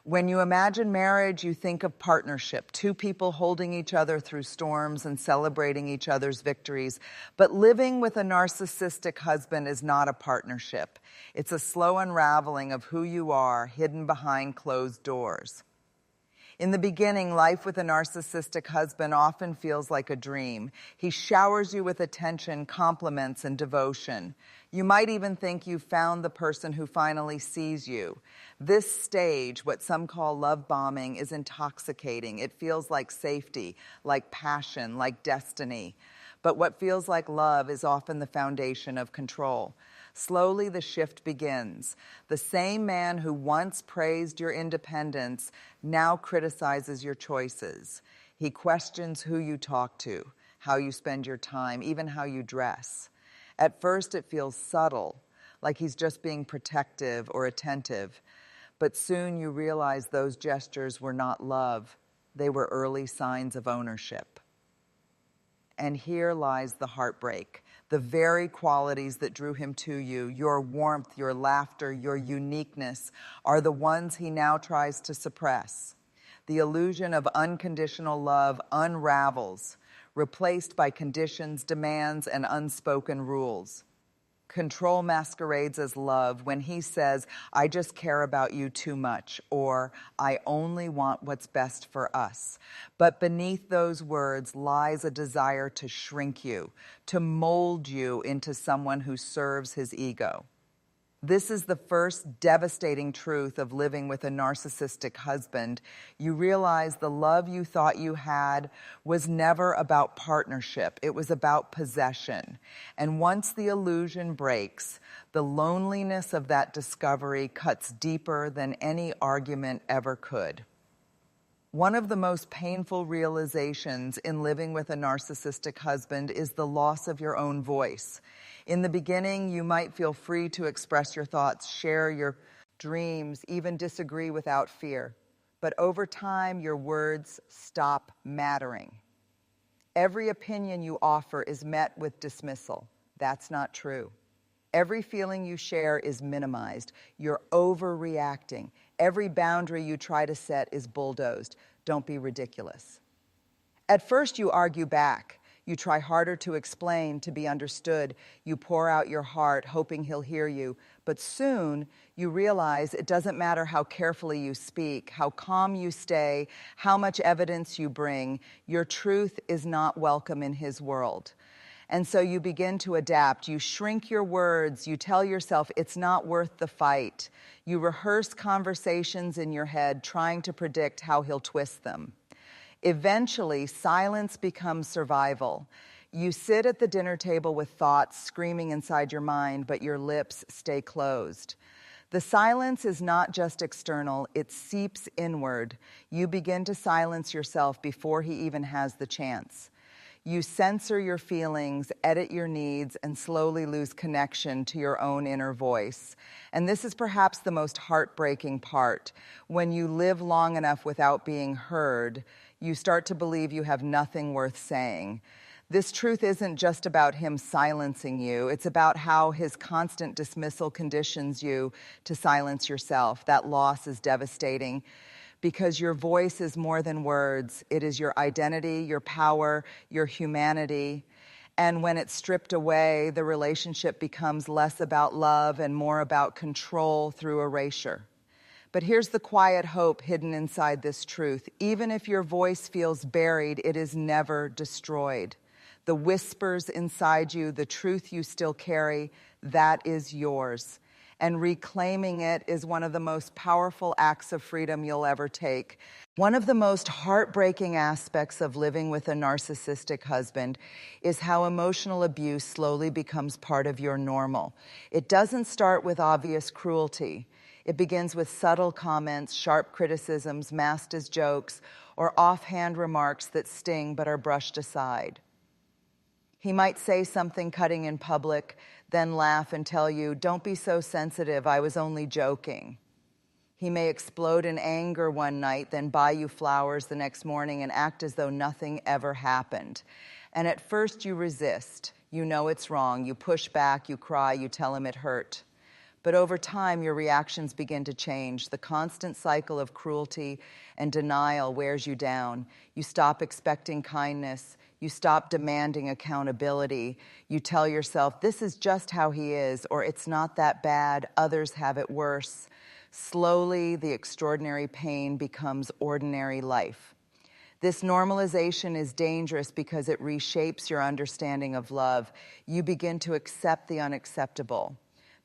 When you imagine marriage, you think of partnership, two people holding each other through storms and celebrating each other's victories. But living with a narcissistic husband is not a partnership. It's a slow unraveling of who you are, hidden behind closed doors. In the beginning, life with a narcissistic husband often feels like a dream. He showers you with attention, compliments, and devotion. You might even think you've found the person who finally sees you. This stage, what some call love bombing, is intoxicating. It feels like safety, like passion, like destiny. But what feels like love is often the foundation of control. Slowly, the shift begins. The same man who once praised your independence now criticizes your choices. He questions who you talk to, how you spend your time, even how you dress. At first, it feels subtle, like he's just being protective or attentive. But soon you realize those gestures were not love. They were early signs of ownership. And here lies the heartbreak. The very qualities that drew him to you, your warmth, your laughter, your uniqueness, are the ones he now tries to suppress. The illusion of unconditional love unravels, replaced by conditions, demands, and unspoken rules. Control masquerades as love when he says, "I just care about you too much," or "I only want what's best for us." But beneath those words lies a desire to shrink you, to mold you into someone who serves his ego. This is the first devastating truth of living with a narcissistic husband. You realize the love you thought you had was never about partnership. It was about possession. And once the illusion breaks, the loneliness of that discovery cuts deeper than any argument ever could. One of the most painful realizations in living with a narcissistic husband is the loss of your own voice. In the beginning, you might feel free to express your thoughts, share your dreams, even disagree without fear. But over time, your words stop mattering. Every opinion you offer is met with dismissal. That's not true. Every feeling you share is minimized. You're overreacting. Every boundary you try to set is bulldozed. Don't be ridiculous. At first, you argue back. You try harder to explain, to be understood. You pour out your heart, hoping he'll hear you. But soon, you realize it doesn't matter how carefully you speak, how calm you stay, how much evidence you bring. Your truth is not welcome in his world. And so you begin to adapt. You shrink your words. You tell yourself it's not worth the fight. You rehearse conversations in your head, trying to predict how he'll twist them. Eventually, silence becomes survival. You sit at the dinner table with thoughts screaming inside your mind, but your lips stay closed. The silence is not just external, it seeps inward. You begin to silence yourself before he even has the chance. You censor your feelings, edit your needs, and slowly lose connection to your own inner voice. And this is perhaps the most heartbreaking part. When you live long enough without being heard, you start to believe you have nothing worth saying. This truth isn't just about him silencing you. It's about how his constant dismissal conditions you to silence yourself. That loss is devastating because your voice is more than words. It is your identity, your power, your humanity. And when it's stripped away, the relationship becomes less about love and more about control through erasure. But here's the quiet hope hidden inside this truth. Even if your voice feels buried, it is never destroyed. The whispers inside you, the truth you still carry, that is yours. And reclaiming it is one of the most powerful acts of freedom you'll ever take. One of the most heartbreaking aspects of living with a narcissistic husband is how emotional abuse slowly becomes part of your normal. It doesn't start with obvious cruelty. It begins with subtle comments, sharp criticisms masked as jokes, or offhand remarks that sting but are brushed aside. He might say something cutting in public, then laugh and tell you, "Don't be so sensitive, I was only joking." He may explode in anger one night, then buy you flowers the next morning and act as though nothing ever happened. And at first you resist. You know it's wrong. You push back, you cry, you tell him it hurt. But over time, your reactions begin to change. The constant cycle of cruelty and denial wears you down. You stop expecting kindness. You stop demanding accountability. You tell yourself, this is just how he is, or it's not that bad, others have it worse. Slowly, the extraordinary pain becomes ordinary life. This normalization is dangerous because it reshapes your understanding of love. You begin to accept the unacceptable.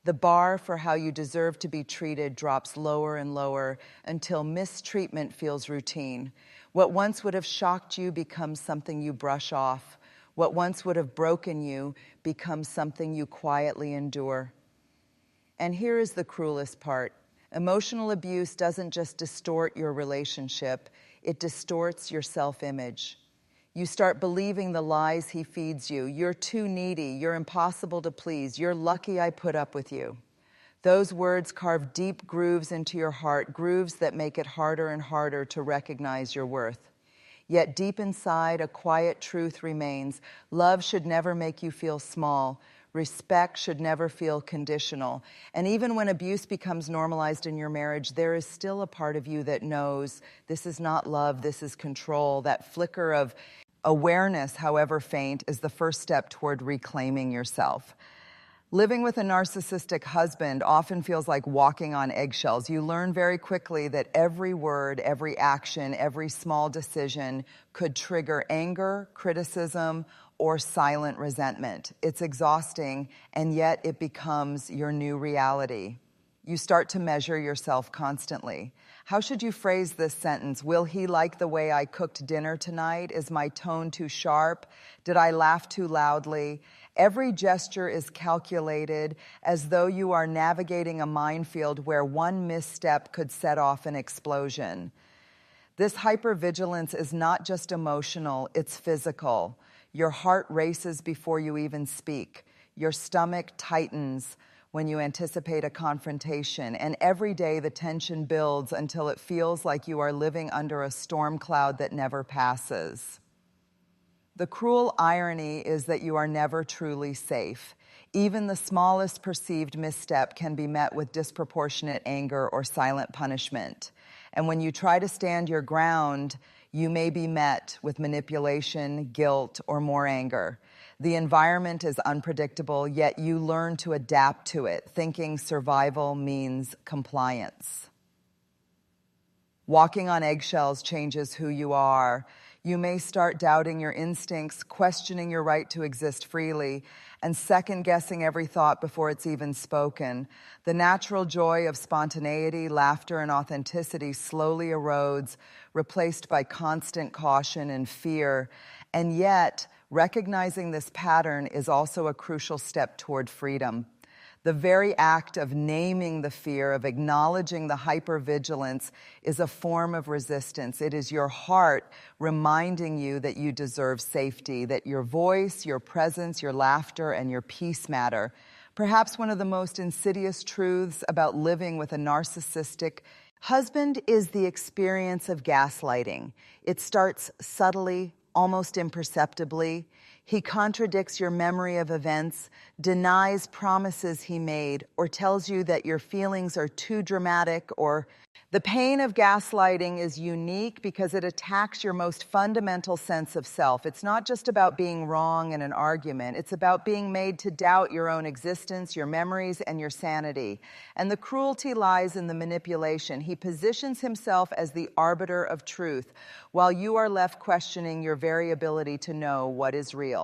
The bar for how you deserve to be treated drops lower and lower until mistreatment feels routine. What once would have shocked you becomes something you brush off. What once would have broken you becomes something you quietly endure. And here is the cruelest part. Emotional abuse doesn't just distort your relationship, it distorts your self-image. You start believing the lies he feeds you. You're too needy. You're impossible to please. You're lucky I put up with you. Those words carve deep grooves into your heart, grooves that make it harder and harder to recognize your worth. Yet deep inside, a quiet truth remains. Love should never make you feel small. Respect should never feel conditional. And even when abuse becomes normalized in your marriage, there is still a part of you that knows this is not love, this is control. That flicker of awareness, however faint, is the first step toward reclaiming yourself. Living with a narcissistic husband often feels like walking on eggshells. You learn very quickly that every word, every action, every small decision could trigger anger, criticism, or silent resentment. It's exhausting, and yet it becomes your new reality. You start to measure yourself constantly. How should you phrase this sentence? Will he like the way I cooked dinner tonight? Is my tone too sharp? Did I laugh too loudly? Every gesture is calculated, as though you are navigating a minefield where one misstep could set off an explosion. This hypervigilance is not just emotional, it's physical. Your heart races before you even speak. Your stomach tightens when you anticipate a confrontation, and every day the tension builds until it feels like you are living under a storm cloud that never passes. The cruel irony is that you are never truly safe. Even the smallest perceived misstep can be met with disproportionate anger or silent punishment. And when you try to stand your ground, you may be met with manipulation, guilt, or more anger. The environment is unpredictable, yet you learn to adapt to it, thinking survival means compliance. Walking on eggshells changes who you are. You may start doubting your instincts, questioning your right to exist freely, and second-guessing every thought before it's even spoken. The natural joy of spontaneity, laughter, and authenticity slowly erodes, replaced by constant caution and fear. And yet, recognizing this pattern is also a crucial step toward freedom. The very act of naming the fear, of acknowledging the hypervigilance, is a form of resistance. It is your heart reminding you that you deserve safety, that your voice, your presence, your laughter, and your peace matter. Perhaps one of the most insidious truths about living with a narcissistic husband is the experience of gaslighting. It starts subtly, almost imperceptibly. He contradicts your memory of events, denies promises he made, or tells you that your feelings are too dramatic. Or the pain of gaslighting is unique because it attacks your most fundamental sense of self. It's not just about being wrong in an argument. It's about being made to doubt your own existence, your memories, and your sanity. And the cruelty lies in the manipulation. He positions himself as the arbiter of truth, while you are left questioning your very ability to know what is real.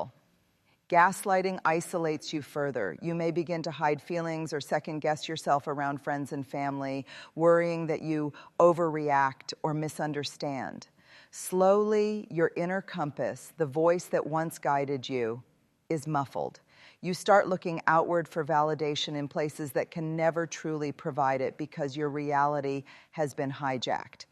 Gaslighting isolates you further. You may begin to hide feelings or second-guess yourself around friends and family, worrying that you overreact or misunderstand. Slowly, your inner compass, the voice that once guided you, is muffled. You start looking outward for validation in places that can never truly provide it because your reality has been hijacked.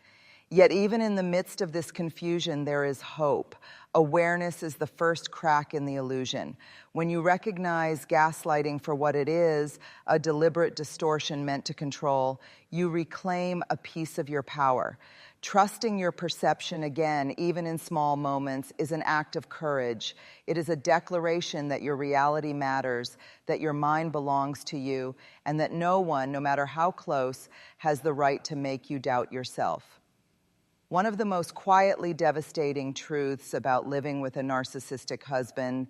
Yet even in the midst of this confusion, there is hope. Awareness is the first crack in the illusion. When you recognize gaslighting for what it is, a deliberate distortion meant to control, you reclaim a piece of your power. Trusting your perception again, even in small moments, is an act of courage. It is a declaration that your reality matters, that your mind belongs to you, and that no one, no matter how close, has the right to make you doubt yourself. One of the most quietly devastating truths about living with a narcissistic husband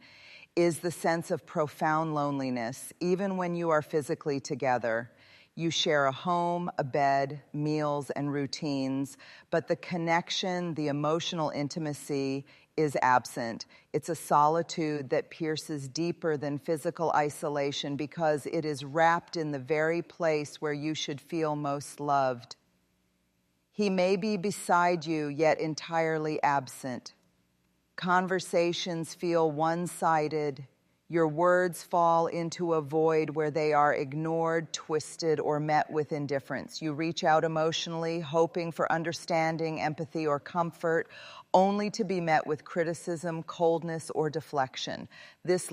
is the sense of profound loneliness, even when you are physically together. You share a home, a bed, meals, and routines, but the connection, the emotional intimacy is absent. It's a solitude that pierces deeper than physical isolation because it is wrapped in the very place where you should feel most loved. He may be beside you, yet entirely absent. Conversations feel one-sided. Your words fall into a void where they are ignored, twisted, or met with indifference. You reach out emotionally, hoping for understanding, empathy, or comfort, only to be met with criticism, coldness, or deflection. This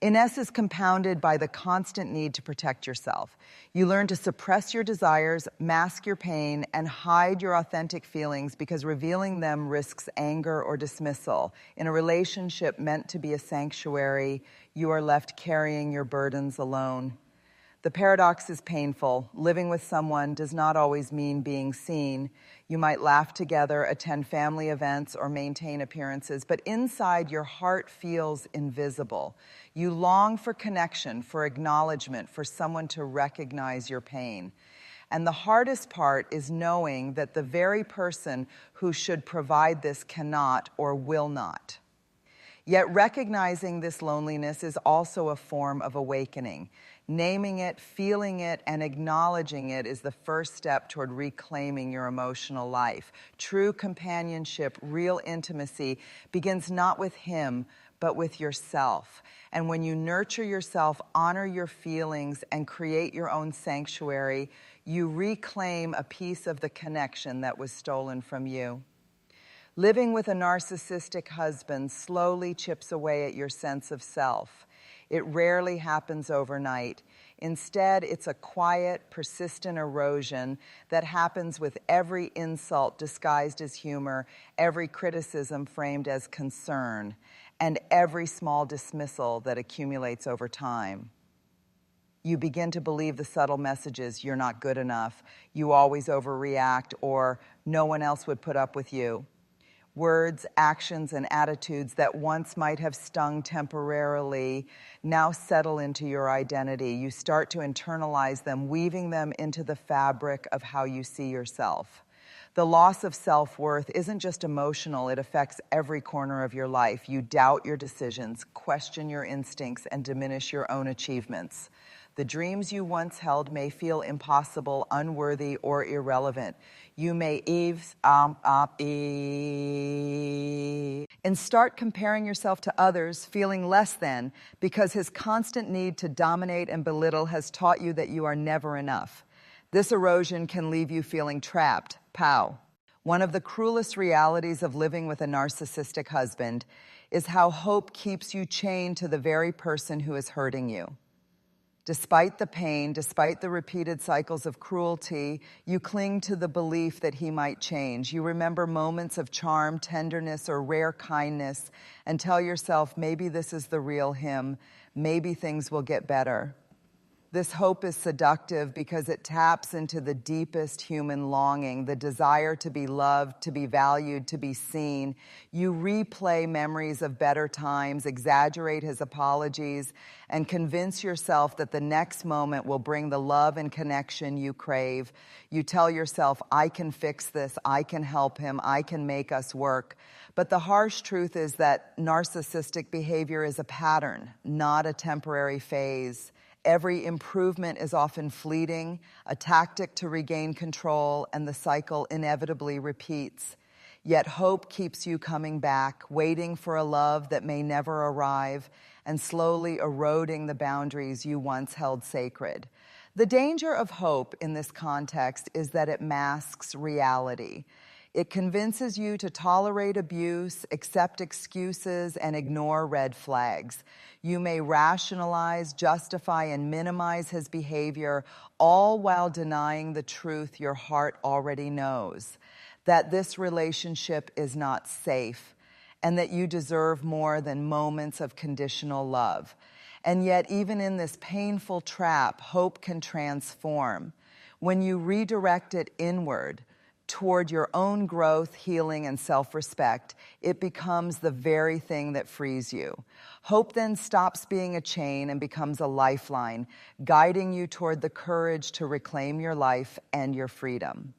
Ines is compounded by the constant need to protect yourself. You learn to suppress your desires, mask your pain, and hide your authentic feelings because revealing them risks anger or dismissal. In a relationship meant to be a sanctuary, you are left carrying your burdens alone. The paradox is painful. Living with someone does not always mean being seen. You might laugh together, attend family events, or maintain appearances, but inside your heart feels invisible. You long for connection, for acknowledgement, for someone to recognize your pain. And the hardest part is knowing that the very person who should provide this cannot or will not. Yet recognizing this loneliness is also a form of awakening. Naming it, feeling it, and acknowledging it is the first step toward reclaiming your emotional life. True companionship, real intimacy, begins not with him, but with yourself. And when you nurture yourself, honor your feelings, and create your own sanctuary, you reclaim a piece of the connection that was stolen from you. Living with a narcissistic husband slowly chips away at your sense of self. It rarely happens overnight. Instead, it's a quiet, persistent erosion that happens with every insult disguised as humor, every criticism framed as concern, and every small dismissal that accumulates over time. You begin to believe the subtle messages, you're not good enough, you always overreact, or no one else would put up with you. Words, actions, and attitudes that once might have stung temporarily now settle into your identity. You start to internalize them, weaving them into the fabric of how you see yourself. The loss of self-worth isn't just emotional, it affects every corner of your life. You doubt your decisions, question your instincts, and diminish your own achievements. The dreams you once held may feel impossible, unworthy, or irrelevant. You may and start comparing yourself to others, feeling less than, because his constant need to dominate and belittle has taught you that you are never enough. This erosion can leave you feeling trapped. Pow. One of the cruelest realities of living with a narcissistic husband is how hope keeps you chained to the very person who is hurting you. Despite the pain, despite the repeated cycles of cruelty, you cling to the belief that he might change. You remember moments of charm, tenderness, or rare kindness and tell yourself, maybe this is the real him, maybe things will get better. This hope is seductive because it taps into the deepest human longing, the desire to be loved, to be valued, to be seen. You replay memories of better times, exaggerate his apologies, and convince yourself that the next moment will bring the love and connection you crave. You tell yourself, I can fix this, I can help him, I can make us work. But the harsh truth is that narcissistic behavior is a pattern, not a temporary phase. Every improvement is often fleeting, a tactic to regain control, and the cycle inevitably repeats. Yet hope keeps you coming back, waiting for a love that may never arrive, and slowly eroding the boundaries you once held sacred. The danger of hope in this context is that it masks reality. It convinces you to tolerate abuse, accept excuses, and ignore red flags. You may rationalize, justify, and minimize his behavior, all while denying the truth your heart already knows, that this relationship is not safe, and that you deserve more than moments of conditional love. And yet, even in this painful trap, hope can transform. When you redirect it inward, toward your own growth, healing, and self-respect, it becomes the very thing that frees you. Hope then stops being a chain and becomes a lifeline, guiding you toward the courage to reclaim your life and your freedom.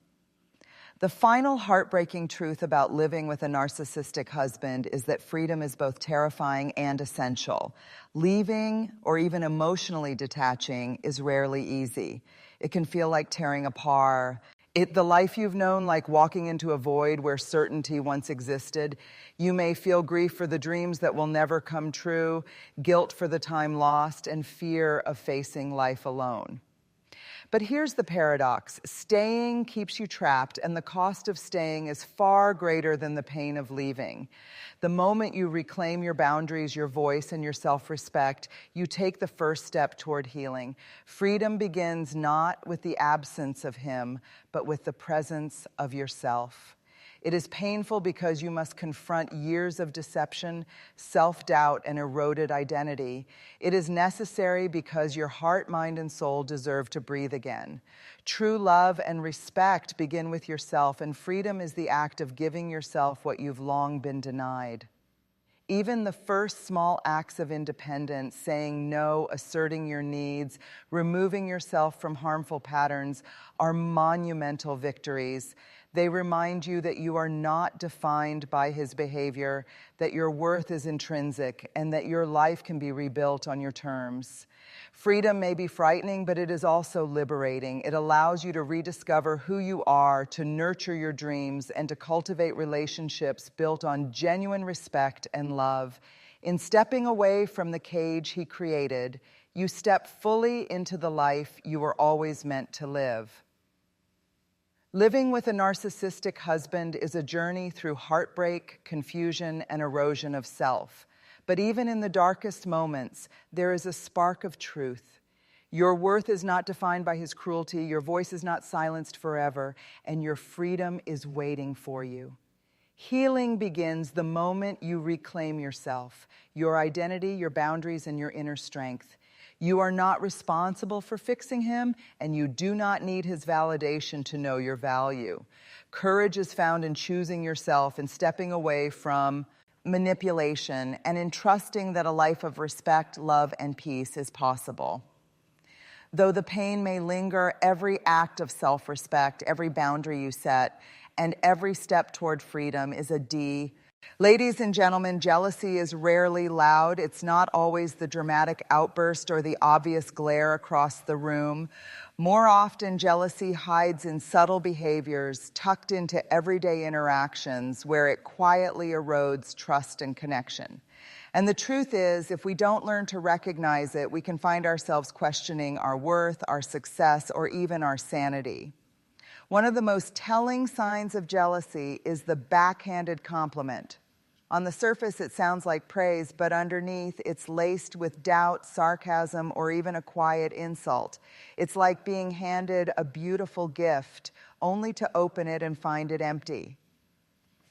The final heartbreaking truth about living with a narcissistic husband is that freedom is both terrifying and essential. Leaving or even emotionally detaching is rarely easy. It can feel like tearing apart. The life you've known, like walking into a void where certainty once existed. You may feel grief for the dreams that will never come true, guilt for the time lost, and fear of facing life alone. But here's the paradox. Staying keeps you trapped, and the cost of staying is far greater than the pain of leaving. The moment you reclaim your boundaries, your voice, and your self-respect, you take the first step toward healing. Freedom begins not with the absence of him, but with the presence of yourself. It is painful because you must confront years of deception, self-doubt, and eroded identity. It is necessary because your heart, mind, and soul deserve to breathe again. True love and respect begin with yourself, and freedom is the act of giving yourself what you've long been denied. Even the first small acts of independence, saying no, asserting your needs, removing yourself from harmful patterns, are monumental victories. They remind you that you are not defined by his behavior, that your worth is intrinsic, and that your life can be rebuilt on your terms. Freedom may be frightening, but it is also liberating. It allows you to rediscover who you are, to nurture your dreams, and to cultivate relationships built on genuine respect and love. In stepping away from the cage he created, you step fully into the life you were always meant to live. Living with a narcissistic husband is a journey through heartbreak, confusion, and erosion of self. But even in the darkest moments, there is a spark of truth. Your worth is not defined by his cruelty, your voice is not silenced forever, and your freedom is waiting for you. Healing begins the moment you reclaim yourself, your identity, your boundaries, and your inner strength. You are not responsible for fixing him, and you do not need his validation to know your value. Courage is found in choosing yourself and stepping away from manipulation and in trusting that a life of respect, love, and peace is possible. Though the pain may linger, every act of self-respect, every boundary you set, and every step toward freedom is a D. Ladies and gentlemen, jealousy is rarely loud. It's not always the dramatic outburst or the obvious glare across the room. More often, jealousy hides in subtle behaviors tucked into everyday interactions where it quietly erodes trust and connection. And the truth is, if we don't learn to recognize it, we can find ourselves questioning our worth, our success, or even our sanity. One of the most telling signs of jealousy is the backhanded compliment. On the surface, it sounds like praise, but underneath, it's laced with doubt, sarcasm, or even a quiet insult. It's like being handed a beautiful gift, only to open it and find it empty.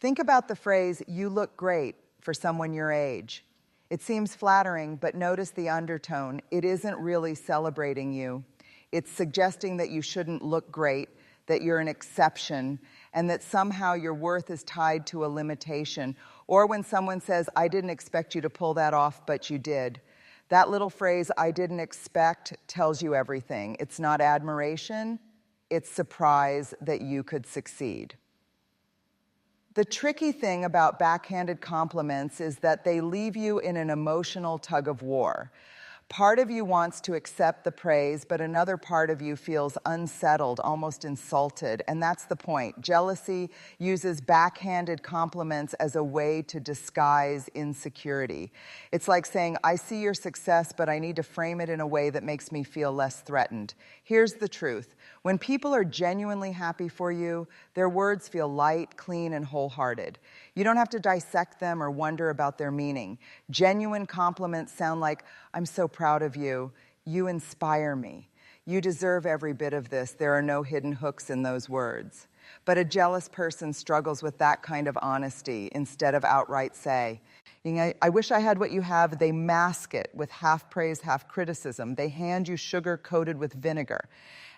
Think about the phrase, "You look great," for someone your age. It seems flattering, but notice the undertone. It isn't really celebrating you. It's suggesting that you shouldn't look great, that you're an exception, and that somehow your worth is tied to a limitation. Or when someone says, "I didn't expect you to pull that off, but you did." That little phrase, "I didn't expect," tells you everything. It's not admiration, it's surprise that you could succeed. The tricky thing about backhanded compliments is that they leave you in an emotional tug of war. Part of you wants to accept the praise, but another part of you feels unsettled, almost insulted. And that's the point. Jealousy uses backhanded compliments as a way to disguise insecurity. It's like saying, I see your success, but I need to frame it in a way that makes me feel less threatened. Here's the truth. When people are genuinely happy for you, their words feel light, clean, and wholehearted. You don't have to dissect them or wonder about their meaning. Genuine compliments sound like, I'm so proud of you. You inspire me. You deserve every bit of this. There are no hidden hooks in those words. But a jealous person struggles with that kind of honesty instead of outright say, I wish I had what you have. They mask it with half praise, half criticism. They hand you sugar coated with vinegar.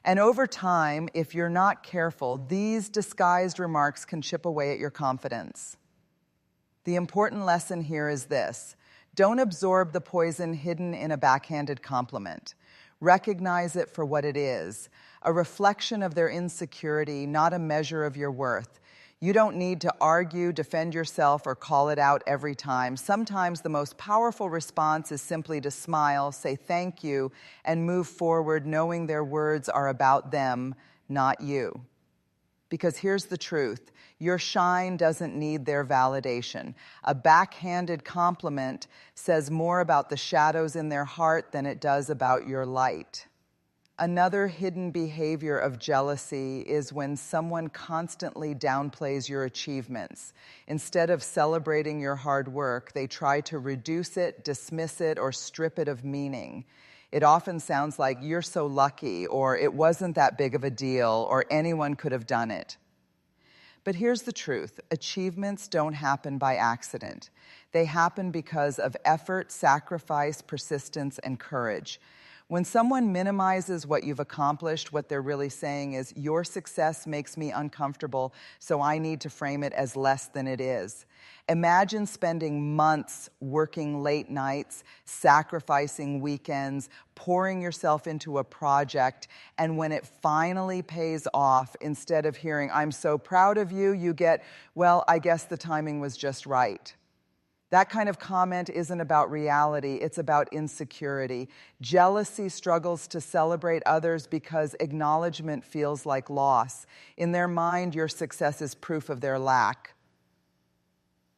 And over time, if you're not careful, these disguised remarks can chip away at your confidence. The important lesson here is this. Don't absorb the poison hidden in a backhanded compliment. Recognize it for what it is, a reflection of their insecurity, not a measure of your worth. You don't need to argue, defend yourself, or call it out every time. Sometimes the most powerful response is simply to smile, say thank you, and move forward knowing their words are about them, not you. Because here's the truth. Your shine doesn't need their validation. A backhanded compliment says more about the shadows in their heart than it does about your light. Another hidden behavior of jealousy is when someone constantly downplays your achievements. Instead of celebrating your hard work, they try to reduce it, dismiss it, or strip it of meaning. It often sounds like, you're so lucky, or it wasn't that big of a deal, or anyone could have done it. But here's the truth. Achievements don't happen by accident. They happen because of effort, sacrifice, persistence, and courage. When someone minimizes what you've accomplished, what they're really saying is, your success makes me uncomfortable, so I need to frame it as less than it is. Imagine spending months working late nights, sacrificing weekends, pouring yourself into a project, and when it finally pays off, instead of hearing, I'm so proud of you, you get, well, I guess the timing was just right. That kind of comment isn't about reality, it's about insecurity. Jealousy struggles to celebrate others because acknowledgement feels like loss. In their mind, your success is proof of their lack.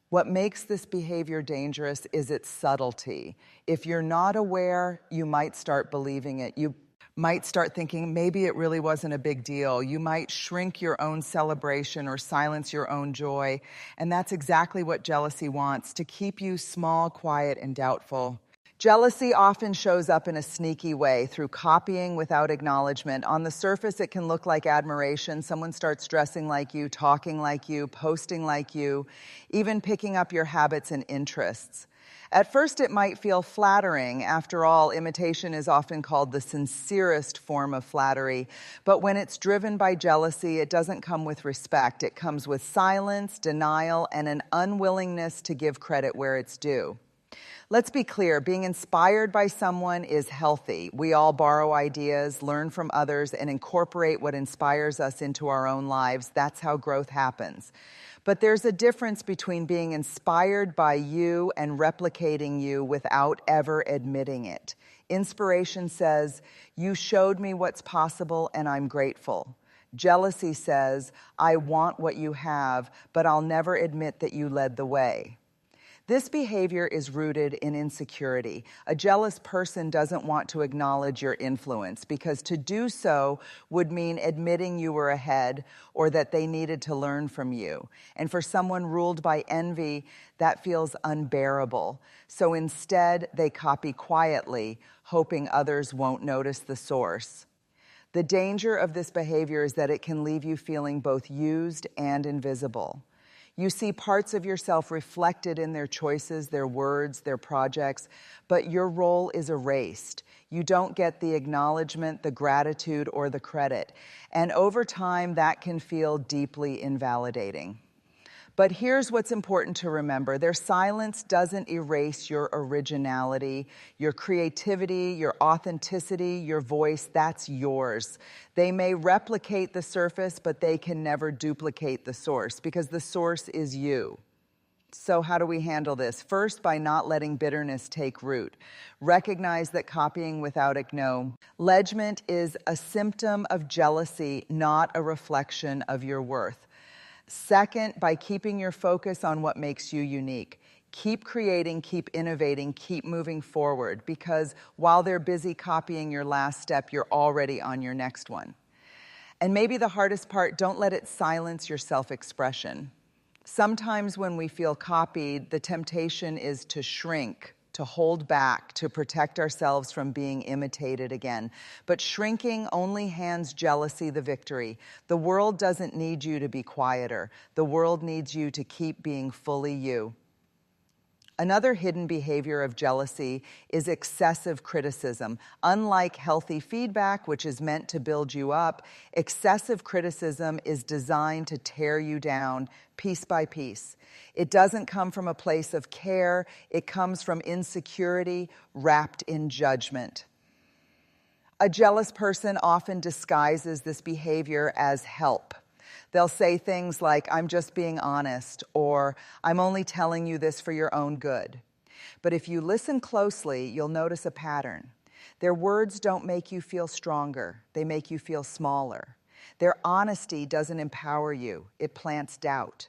What makes this behavior dangerous is its subtlety. If you're not aware, you might start believing it. You might start thinking maybe it really wasn't a big deal. You might shrink your own celebration or silence your own joy. And that's exactly what jealousy wants, to keep you small, quiet, and doubtful. Jealousy often shows up in a sneaky way through copying without acknowledgement. On the surface, it can look like admiration. Someone starts dressing like you, talking like you, posting like you, even picking up your habits and interests. At first, it might feel flattering. After all, imitation is often called the sincerest form of flattery. But when it's driven by jealousy, it doesn't come with respect. It comes with silence, denial, and an unwillingness to give credit where it's due. Let's be clear, being inspired by someone is healthy. We all borrow ideas, learn from others, and incorporate what inspires us into our own lives. That's how growth happens. But there's a difference between being inspired by you and replicating you without ever admitting it. Inspiration says, you showed me what's possible and I'm grateful. Jealousy says, I want what you have, but I'll never admit that you led the way. This behavior is rooted in insecurity. A jealous person doesn't want to acknowledge your influence because to do so would mean admitting you were ahead or that they needed to learn from you. And for someone ruled by envy, that feels unbearable. So instead, they copy quietly, hoping others won't notice the source. The danger of this behavior is that it can leave you feeling both used and invisible. You see parts of yourself reflected in their choices, their words, their projects, but your role is erased. You don't get the acknowledgement, the gratitude, or the credit. And over time, that can feel deeply invalidating. But here's what's important to remember. Their silence doesn't erase your originality, your creativity, your authenticity, your voice. That's yours. They may replicate the surface, but they can never duplicate the source because the source is you. So how do we handle this? First, by not letting bitterness take root. Recognize that copying without acknowledgement is a symptom of jealousy, not a reflection of your worth. Second, by keeping your focus on what makes you unique. Keep creating, keep innovating, keep moving forward, because while they're busy copying your last step, you're already on your next one. And maybe the hardest part, don't let it silence your self-expression. Sometimes when we feel copied, the temptation is to shrink, to hold back, to protect ourselves from being imitated again. But shrinking only hands jealousy the victory. The world doesn't need you to be quieter. The world needs you to keep being fully you. Another hidden behavior of jealousy is excessive criticism. Unlike healthy feedback, which is meant to build you up, excessive criticism is designed to tear you down piece by piece. It doesn't come from a place of care. It comes from insecurity wrapped in judgment. A jealous person often disguises this behavior as help. They'll say things like, "I'm just being honest," or "I'm only telling you this for your own good." But if you listen closely, you'll notice a pattern. Their words don't make you feel stronger. They make you feel smaller. Their honesty doesn't empower you. It plants doubt.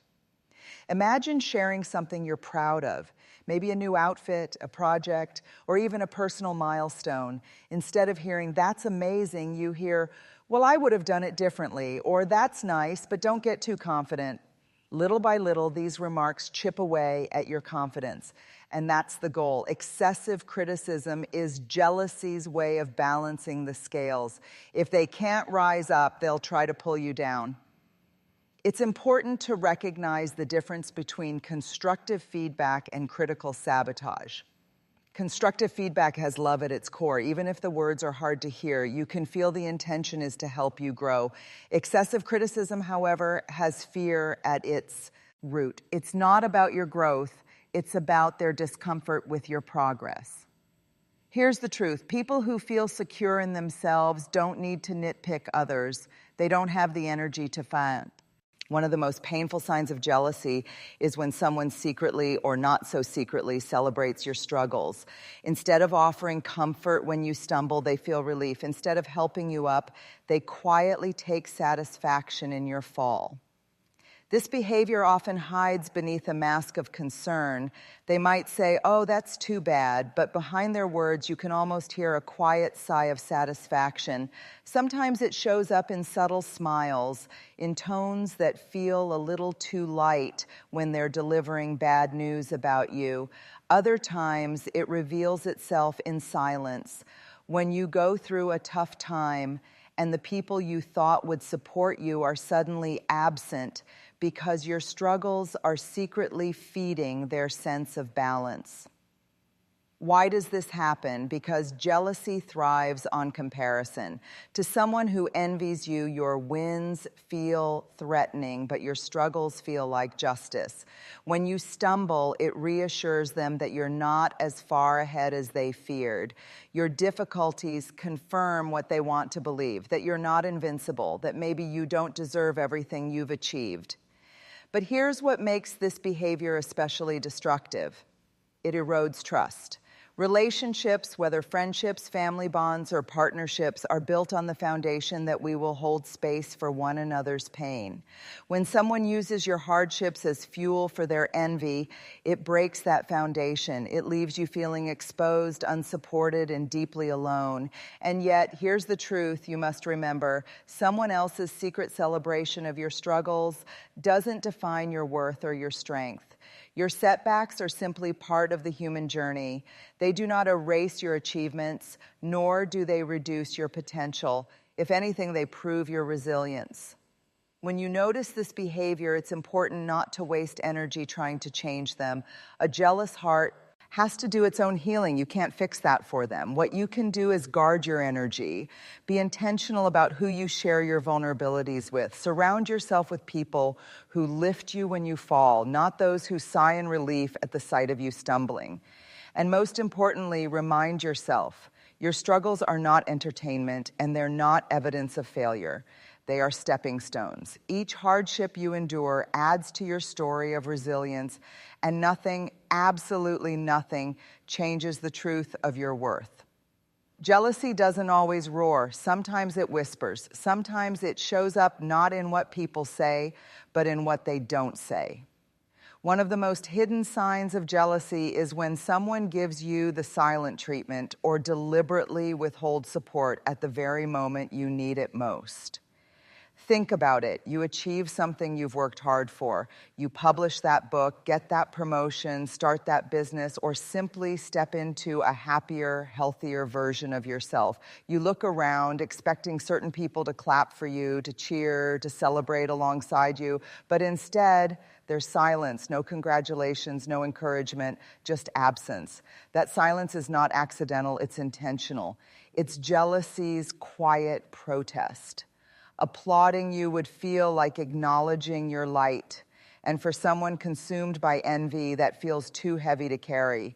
Imagine sharing something you're proud of, maybe a new outfit, a project, or even a personal milestone. Instead of hearing, "That's amazing," you hear, "Well, I would have done it differently," or "That's nice, but don't get too confident." Little by little, these remarks chip away at your confidence, and that's the goal. Excessive criticism is jealousy's way of balancing the scales. If they can't rise up, they'll try to pull you down. It's important to recognize the difference between constructive feedback and critical sabotage. Constructive feedback has love at its core. Even if the words are hard to hear, you can feel the intention is to help you grow. Excessive criticism, however, has fear at its root. It's not about your growth. It's about their discomfort with your progress. Here's the truth. People who feel secure in themselves don't need to nitpick others. They don't have the energy to fight. One of the most painful signs of jealousy is when someone secretly or not so secretly celebrates your struggles. Instead of offering comfort when you stumble, they feel relief. Instead of helping you up, they quietly take satisfaction in your fall. This behavior often hides beneath a mask of concern. They might say, "Oh, that's too bad," but behind their words, you can almost hear a quiet sigh of satisfaction. Sometimes it shows up in subtle smiles, in tones that feel a little too light when they're delivering bad news about you. Other times, it reveals itself in silence. When you go through a tough time and the people you thought would support you are suddenly absent, because your struggles are secretly feeding their sense of balance. Why does this happen? Because jealousy thrives on comparison. To someone who envies you, your wins feel threatening, but your struggles feel like justice. When you stumble, it reassures them that you're not as far ahead as they feared. Your difficulties confirm what they want to believe, that you're not invincible, that maybe you don't deserve everything you've achieved. But here's what makes this behavior especially destructive. It erodes trust. Relationships, whether friendships, family bonds, or partnerships, are built on the foundation that we will hold space for one another's pain. When someone uses your hardships as fuel for their envy, it breaks that foundation. It leaves you feeling exposed, unsupported, and deeply alone. And yet, here's the truth you must remember. Someone else's secret celebration of your struggles doesn't define your worth or your strength. Your setbacks are simply part of the human journey. They do not erase your achievements, nor do they reduce your potential. If anything, they prove your resilience. When you notice this behavior, it's important not to waste energy trying to change them. A jealous heart has to do its own healing. You can't fix that for them. What you can do is guard your energy. Be intentional about who you share your vulnerabilities with. Surround yourself with people who lift you when you fall, not those who sigh in relief at the sight of you stumbling. And most importantly, remind yourself, your struggles are not entertainment and they're not evidence of failure. They are stepping stones. Each hardship you endure adds to your story of resilience, and nothing, absolutely nothing, changes the truth of your worth. Jealousy doesn't always roar. Sometimes it whispers. Sometimes it shows up not in what people say, but in what they don't say. One of the most hidden signs of jealousy is when someone gives you the silent treatment or deliberately withholds support at the very moment you need it most. Think about it. You achieve something you've worked hard for. You publish that book, get that promotion, start that business, or simply step into a happier, healthier version of yourself. You look around expecting certain people to clap for you, to cheer, to celebrate alongside you, but instead, there's silence, no congratulations, no encouragement, just absence. That silence is not accidental, it's intentional. It's jealousy's quiet protest. Applauding you would feel like acknowledging your light. And for someone consumed by envy, that feels too heavy to carry.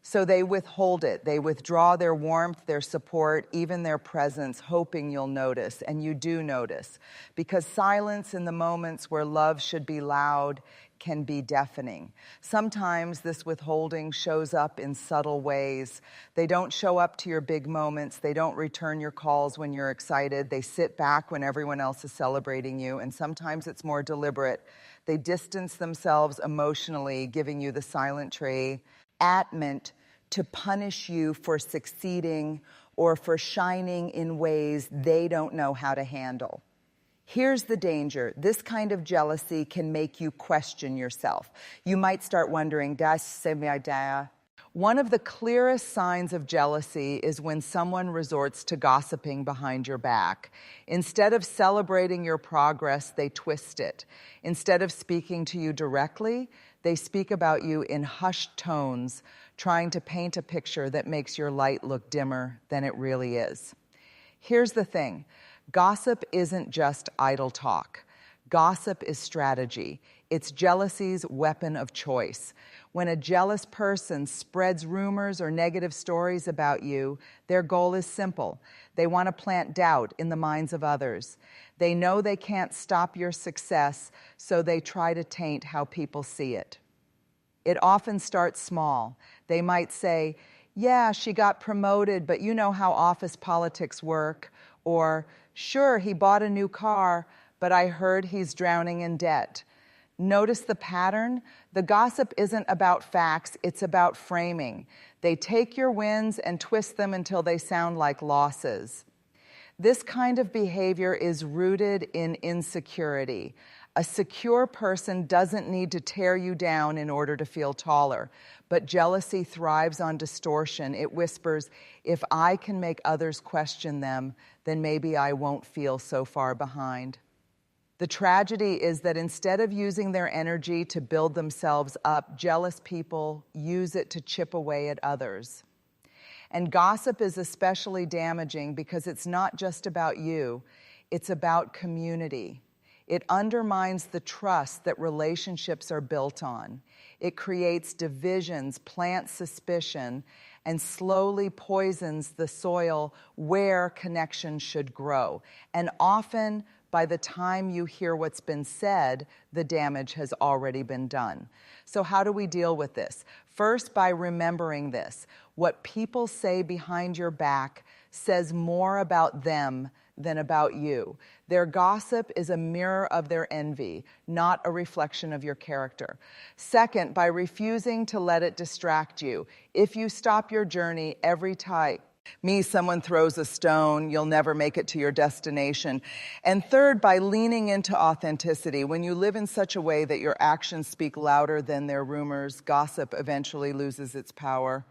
So they withhold it. They withdraw their warmth, their support, even their presence, hoping you'll notice. And you do notice. Because silence in the moments where love should be loud can be deafening. Sometimes this withholding shows up in subtle ways. They don't show up to your big moments. They don't return your calls when you're excited. They sit back when everyone else is celebrating you. And sometimes it's more deliberate. They distance themselves emotionally, giving you the silent treatment to punish you for succeeding or for shining in ways they don't know how to handle. Here's the danger. This kind of jealousy can make you question yourself. You might start wondering, One of the clearest signs of jealousy is when someone resorts to gossiping behind your back. Instead of celebrating your progress, they twist it. Instead of speaking to you directly, they speak about you in hushed tones, trying to paint a picture that makes your light look dimmer than it really is. Here's the thing. Gossip isn't just idle talk. Gossip is strategy. It's jealousy's weapon of choice. When a jealous person spreads rumors or negative stories about you, their goal is simple. They want to plant doubt in the minds of others. They know they can't stop your success, so they try to taint how people see it. It often starts small. They might say, "Yeah, she got promoted, but you know how office politics work." Or, "Sure, he bought a new car, but I heard he's drowning in debt." Notice the pattern? The gossip isn't about facts, it's about framing. They take your wins and twist them until they sound like losses. This kind of behavior is rooted in insecurity. A secure person doesn't need to tear you down in order to feel taller. But jealousy thrives on distortion. It whispers, if I can make others question them, then maybe I won't feel so far behind. The tragedy is that instead of using their energy to build themselves up, jealous people use it to chip away at others. And gossip is especially damaging because it's not just about you, it's about community. It undermines the trust that relationships are built on. It creates divisions, plants suspicion, and slowly poisons the soil where connection should grow. And often, by the time you hear what's been said, the damage has already been done. So how do we deal with this? First, by remembering this. What people say behind your back says more about them than about you. Their gossip is a mirror of their envy, not a reflection of your character. Second, by refusing to let it distract you. If you stop your journey every time someone throws a stone, you'll never make it to your destination. And third, by leaning into authenticity. When you live in such a way that your actions speak louder than their rumors, gossip eventually loses its power.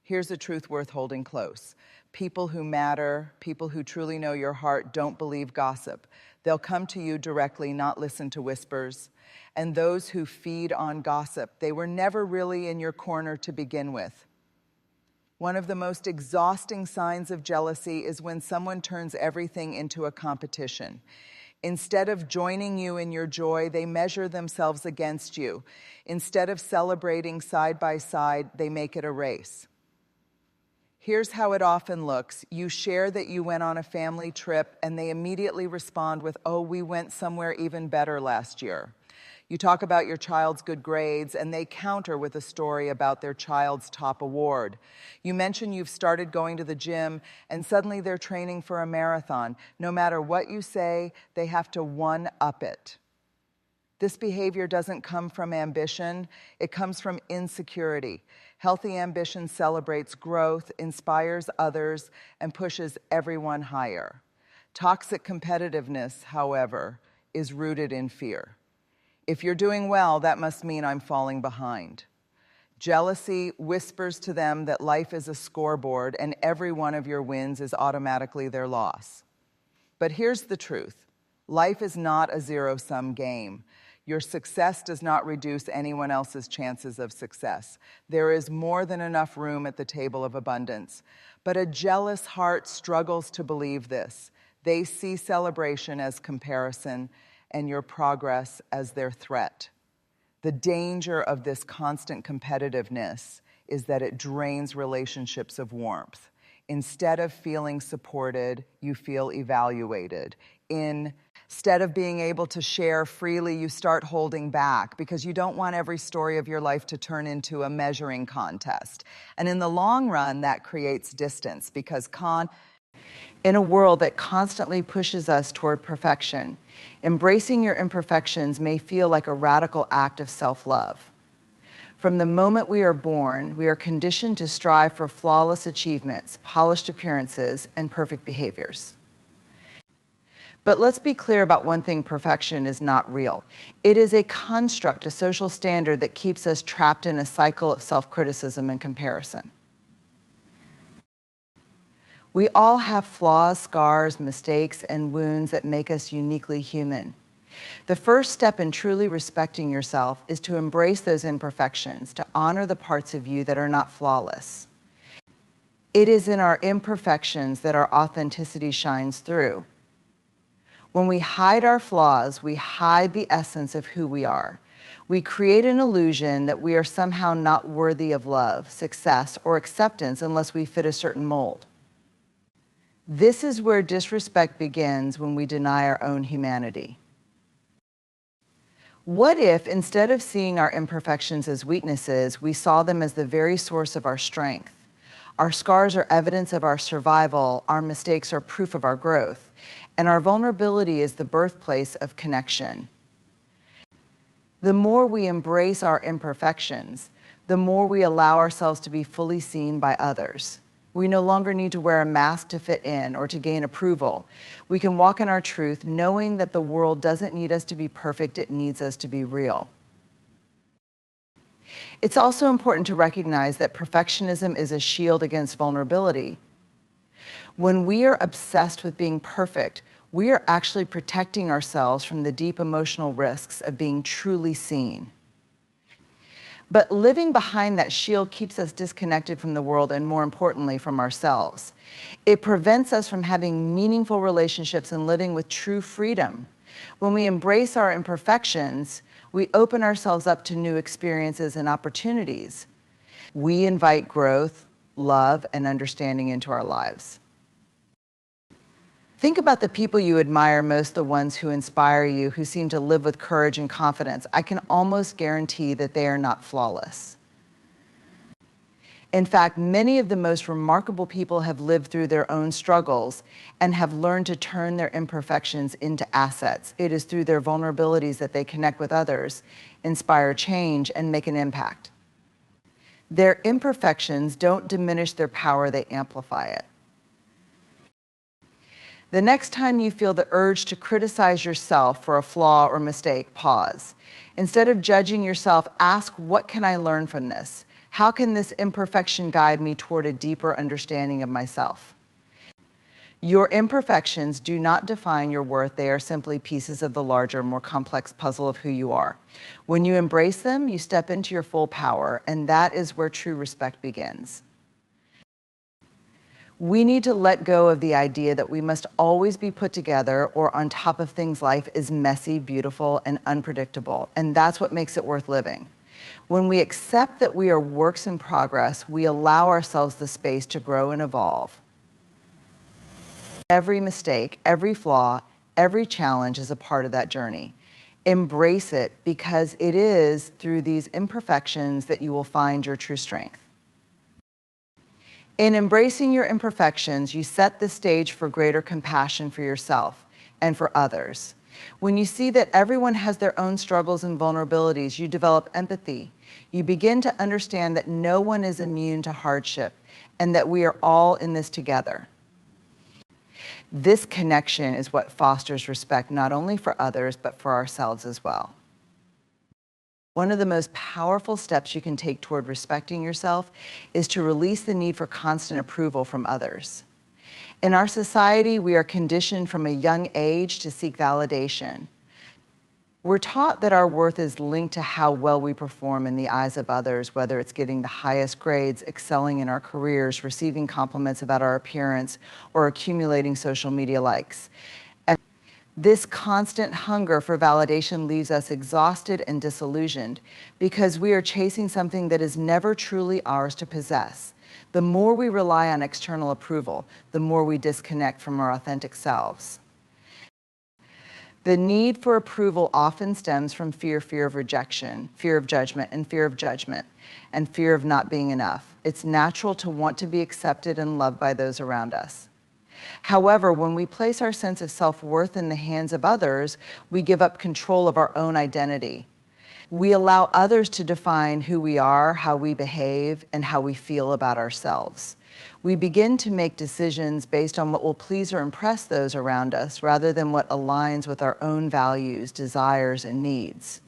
Here's a truth worth holding close. People who matter, people who truly know your heart, don't believe gossip. They'll come to you directly, not listen to whispers. And those who feed on gossip, they were never really in your corner to begin with. One of the most exhausting signs of jealousy is when someone turns everything into a competition. Instead of joining you in your joy, they measure themselves against you. Instead of celebrating side by side, they make it a race. Here's how it often looks. You share that you went on a family trip, and they immediately respond with, "Oh, we went somewhere even better last year." You talk about your child's good grades, and they counter with a story about their child's top award. You mention you've started going to the gym, and suddenly they're training for a marathon. No matter what you say, they have to one-up it. This behavior doesn't come from ambition, it comes from insecurity. Healthy ambition celebrates growth, inspires others, and pushes everyone higher. Toxic competitiveness, however, is rooted in fear. If you're doing well, that must mean I'm falling behind. Jealousy whispers to them that life is a scoreboard and every one of your wins is automatically their loss. But here's the truth. Life is not a zero-sum game. Your success does not reduce anyone else's chances of success. There is more than enough room at the table of abundance. But a jealous heart struggles to believe this. They see celebration as comparison and your progress as their threat. The danger of this constant competitiveness is that it drains relationships of warmth. Instead of feeling supported, you feel evaluated. Instead of being able to share freely, you start holding back because you don't want every story of your life to turn into a measuring contest. And in the long run, that creates distance because in a world that constantly pushes us toward perfection, embracing your imperfections may feel like a radical act of self-love. From the moment we are born, we are conditioned to strive for flawless achievements, polished appearances, and perfect behaviors. But let's be clear about one thing: perfection is not real. It is a construct, a social standard that keeps us trapped in a cycle of self-criticism and comparison. We all have flaws, scars, mistakes, and wounds that make us uniquely human. The first step in truly respecting yourself is to embrace those imperfections, to honor the parts of you that are not flawless. It is in our imperfections that our authenticity shines through. When we hide our flaws, we hide the essence of who we are. We create an illusion that we are somehow not worthy of love, success, or acceptance unless we fit a certain mold. This is where disrespect begins when we deny our own humanity. What if, instead of seeing our imperfections as weaknesses, we saw them as the very source of our strength? Our scars are evidence of our survival, our mistakes are proof of our growth, and our vulnerability is the birthplace of connection. The more we embrace our imperfections, the more we allow ourselves to be fully seen by others. We no longer need to wear a mask to fit in or to gain approval. We can walk in our truth, knowing that the world doesn't need us to be perfect, it needs us to be real. It's also important to recognize that perfectionism is a shield against vulnerability. When we are obsessed with being perfect, we are actually protecting ourselves from the deep emotional risks of being truly seen. But living behind that shield keeps us disconnected from the world and, more importantly, from ourselves. It prevents us from having meaningful relationships and living with true freedom. When we embrace our imperfections, we open ourselves up to new experiences and opportunities. We invite growth, love, and understanding into our lives. Think about the people you admire most, the ones who inspire you, who seem to live with courage and confidence. I can almost guarantee that they are not flawless. In fact, many of the most remarkable people have lived through their own struggles and have learned to turn their imperfections into assets. It is through their vulnerabilities that they connect with others, inspire change, and make an impact. Their imperfections don't diminish their power, they amplify it. The next time you feel the urge to criticize yourself for a flaw or mistake, pause. Instead of judging yourself, ask, what can I learn from this? How can this imperfection guide me toward a deeper understanding of myself? Your imperfections do not define your worth. They are simply pieces of the larger, more complex puzzle of who you are. When you embrace them, you step into your full power, and that is where true respect begins. We need to let go of the idea that we must always be put together or on top of things. Life is messy, beautiful, and unpredictable, and that's what makes it worth living. When we accept that we are works in progress, we allow ourselves the space to grow and evolve. Every mistake, every flaw, every challenge is a part of that journey. Embrace it, because it is through these imperfections that you will find your true strength. In embracing your imperfections, you set the stage for greater compassion for yourself and for others. When you see that everyone has their own struggles and vulnerabilities, you develop empathy. You begin to understand that no one is immune to hardship and that we are all in this together. This connection is what fosters respect not only for others, but for ourselves as well. One of the most powerful steps you can take toward respecting yourself is to release the need for constant approval from others. In our society, we are conditioned from a young age to seek validation. We're taught that our worth is linked to how well we perform in the eyes of others, whether it's getting the highest grades, excelling in our careers, receiving compliments about our appearance, or accumulating social media likes. And this constant hunger for validation leaves us exhausted and disillusioned because we are chasing something that is never truly ours to possess. The more we rely on external approval, the more we disconnect from our authentic selves. The need for approval often stems from fear of rejection, fear of judgment, and fear of not being enough. It's natural to want to be accepted and loved by those around us. However, when we place our sense of self-worth in the hands of others, we give up control of our own identity. We allow others to define who we are, how we behave, and how we feel about ourselves. We begin to make decisions based on what will please or impress those around us rather than what aligns with our own values, desires, and needs.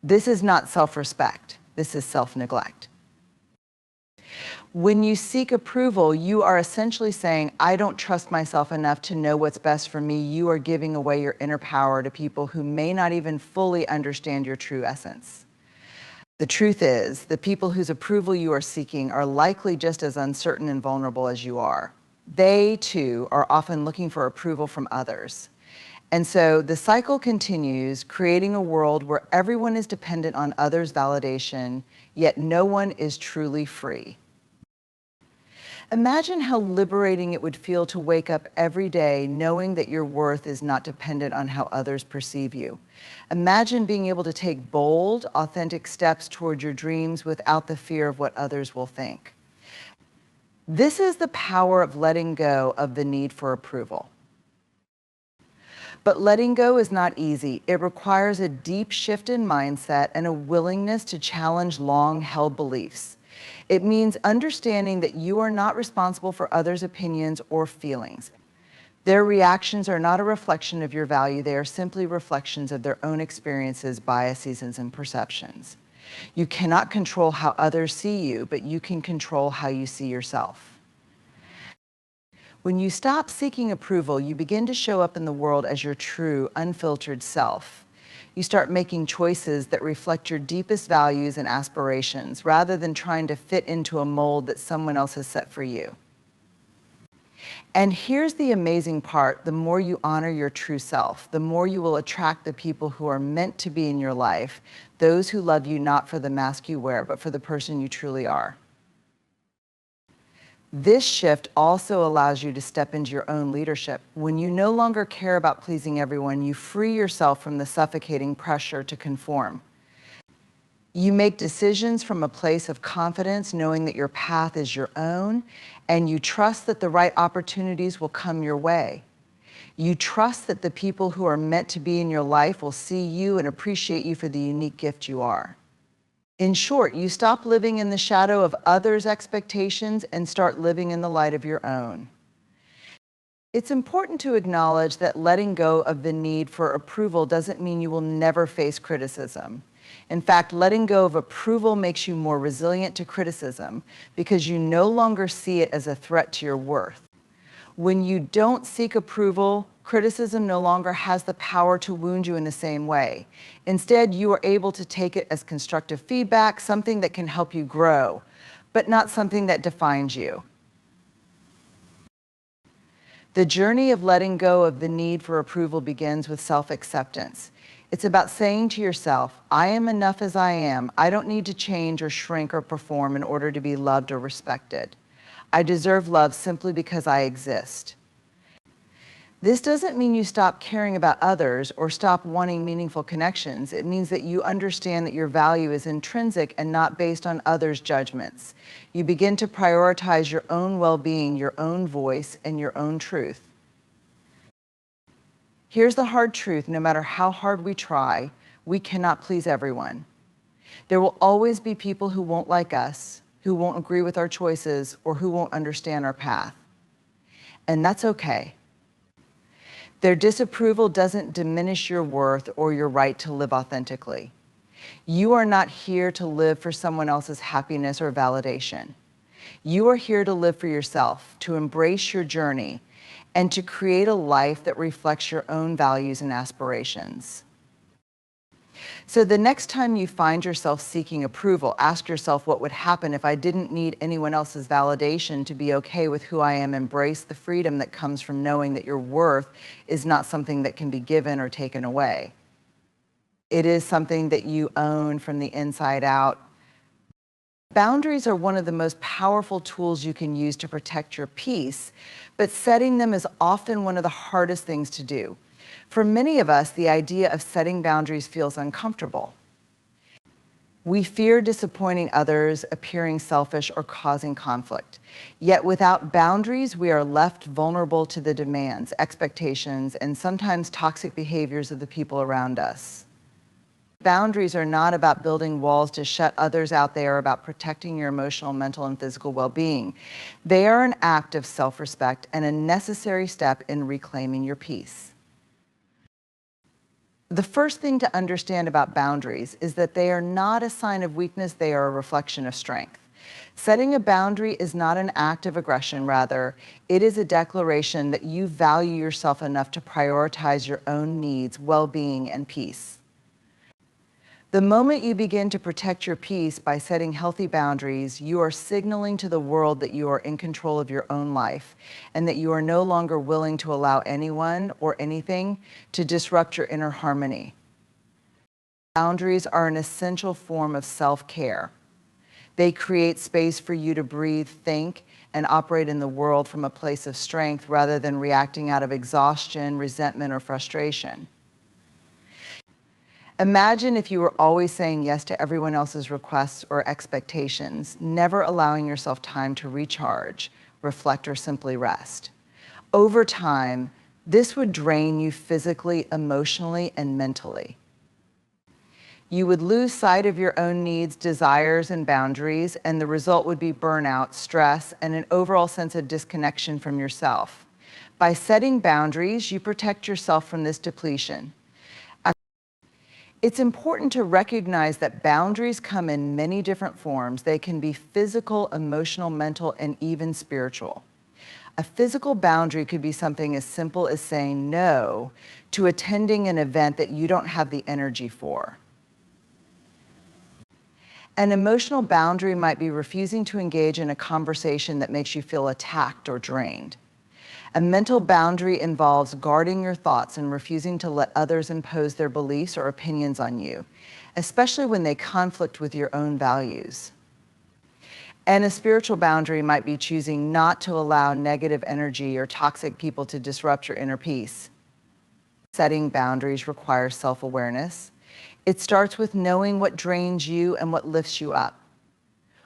This is not self-respect. This is self-neglect. When you seek approval, you are essentially saying, I don't trust myself enough to know what's best for me. You are giving away your inner power to people who may not even fully understand your true essence. The truth is, the people whose approval you are seeking are likely just as uncertain and vulnerable as you are. They, too, are often looking for approval from others. And so the cycle continues, creating a world where everyone is dependent on others' validation, yet no one is truly free. Imagine how liberating it would feel to wake up every day knowing that your worth is not dependent on how others perceive you. Imagine being able to take bold, authentic steps toward your dreams without the fear of what others will think. This is the power of letting go of the need for approval. But letting go is not easy. It requires a deep shift in mindset and a willingness to challenge long-held beliefs. It means understanding that you are not responsible for others' opinions or feelings. Their reactions are not a reflection of your value. They are simply reflections of their own experiences, biases, and perceptions. You cannot control how others see you, but you can control how you see yourself. When you stop seeking approval, you begin to show up in the world as your true, unfiltered self. You start making choices that reflect your deepest values and aspirations, rather than trying to fit into a mold that someone else has set for you. And here's the amazing part: the more you honor your true self, the more you will attract the people who are meant to be in your life, those who love you not for the mask you wear, but for the person you truly are. This shift also allows you to step into your own leadership. When you no longer care about pleasing everyone, you free yourself from the suffocating pressure to conform. You make decisions from a place of confidence, knowing that your path is your own, and you trust that the right opportunities will come your way. You trust that the people who are meant to be in your life will see you and appreciate you for the unique gift you are. In short, you stop living in the shadow of others' expectations and start living in the light of your own. It's important to acknowledge that letting go of the need for approval doesn't mean you will never face criticism. In fact, letting go of approval makes you more resilient to criticism because you no longer see it as a threat to your worth. When you don't seek approval, criticism no longer has the power to wound you in the same way. Instead, you are able to take it as constructive feedback, something that can help you grow, but not something that defines you. The journey of letting go of the need for approval begins with self-acceptance. It's about saying to yourself, I am enough as I am. I don't need to change or shrink or perform in order to be loved or respected. I deserve love simply because I exist. This doesn't mean you stop caring about others or stop wanting meaningful connections. It means that you understand that your value is intrinsic and not based on others' judgments. You begin to prioritize your own well-being, your own voice, and your own truth. Here's the hard truth: no matter how hard we try, we cannot please everyone. There will always be people who won't like us, who won't agree with our choices, or who won't understand our path. And that's okay. Their disapproval doesn't diminish your worth or your right to live authentically. You are not here to live for someone else's happiness or validation. You are here to live for yourself, to embrace your journey, and to create a life that reflects your own values and aspirations. So the next time you find yourself seeking approval, ask yourself, what would happen if I didn't need anyone else's validation to be okay with who I am? Embrace the freedom that comes from knowing that your worth is not something that can be given or taken away. It is something that you own from the inside out. Boundaries are one of the most powerful tools you can use to protect your peace, but setting them is often one of the hardest things to do. For many of us, the idea of setting boundaries feels uncomfortable. We fear disappointing others, appearing selfish, or causing conflict. Yet without boundaries, we are left vulnerable to the demands, expectations, and sometimes toxic behaviors of the people around us. Boundaries are not about building walls to shut others out. They are about protecting your emotional, mental, and physical well-being. They are an act of self-respect and a necessary step in reclaiming your peace. The first thing to understand about boundaries is that they are not a sign of weakness, they are a reflection of strength. Setting a boundary is not an act of aggression, rather, it is a declaration that you value yourself enough to prioritize your own needs, well-being, and peace. The moment you begin to protect your peace by setting healthy boundaries, you are signaling to the world that you are in control of your own life and that you are no longer willing to allow anyone or anything to disrupt your inner harmony. Boundaries are an essential form of self-care. They create space for you to breathe, think, and operate in the world from a place of strength rather than reacting out of exhaustion, resentment, or frustration. Imagine if you were always saying yes to everyone else's requests or expectations, never allowing yourself time to recharge, reflect, or simply rest. Over time, this would drain you physically, emotionally, and mentally. You would lose sight of your own needs, desires, and boundaries, and the result would be burnout, stress, and an overall sense of disconnection from yourself. By setting boundaries, you protect yourself from this depletion. It's important to recognize that boundaries come in many different forms. They can be physical, emotional, mental, and even spiritual. A physical boundary could be something as simple as saying no to attending an event that you don't have the energy for. An emotional boundary might be refusing to engage in a conversation that makes you feel attacked or drained. A mental boundary involves guarding your thoughts and refusing to let others impose their beliefs or opinions on you, especially when they conflict with your own values. And a spiritual boundary might be choosing not to allow negative energy or toxic people to disrupt your inner peace. Setting boundaries requires self-awareness. It starts with knowing what drains you and what lifts you up.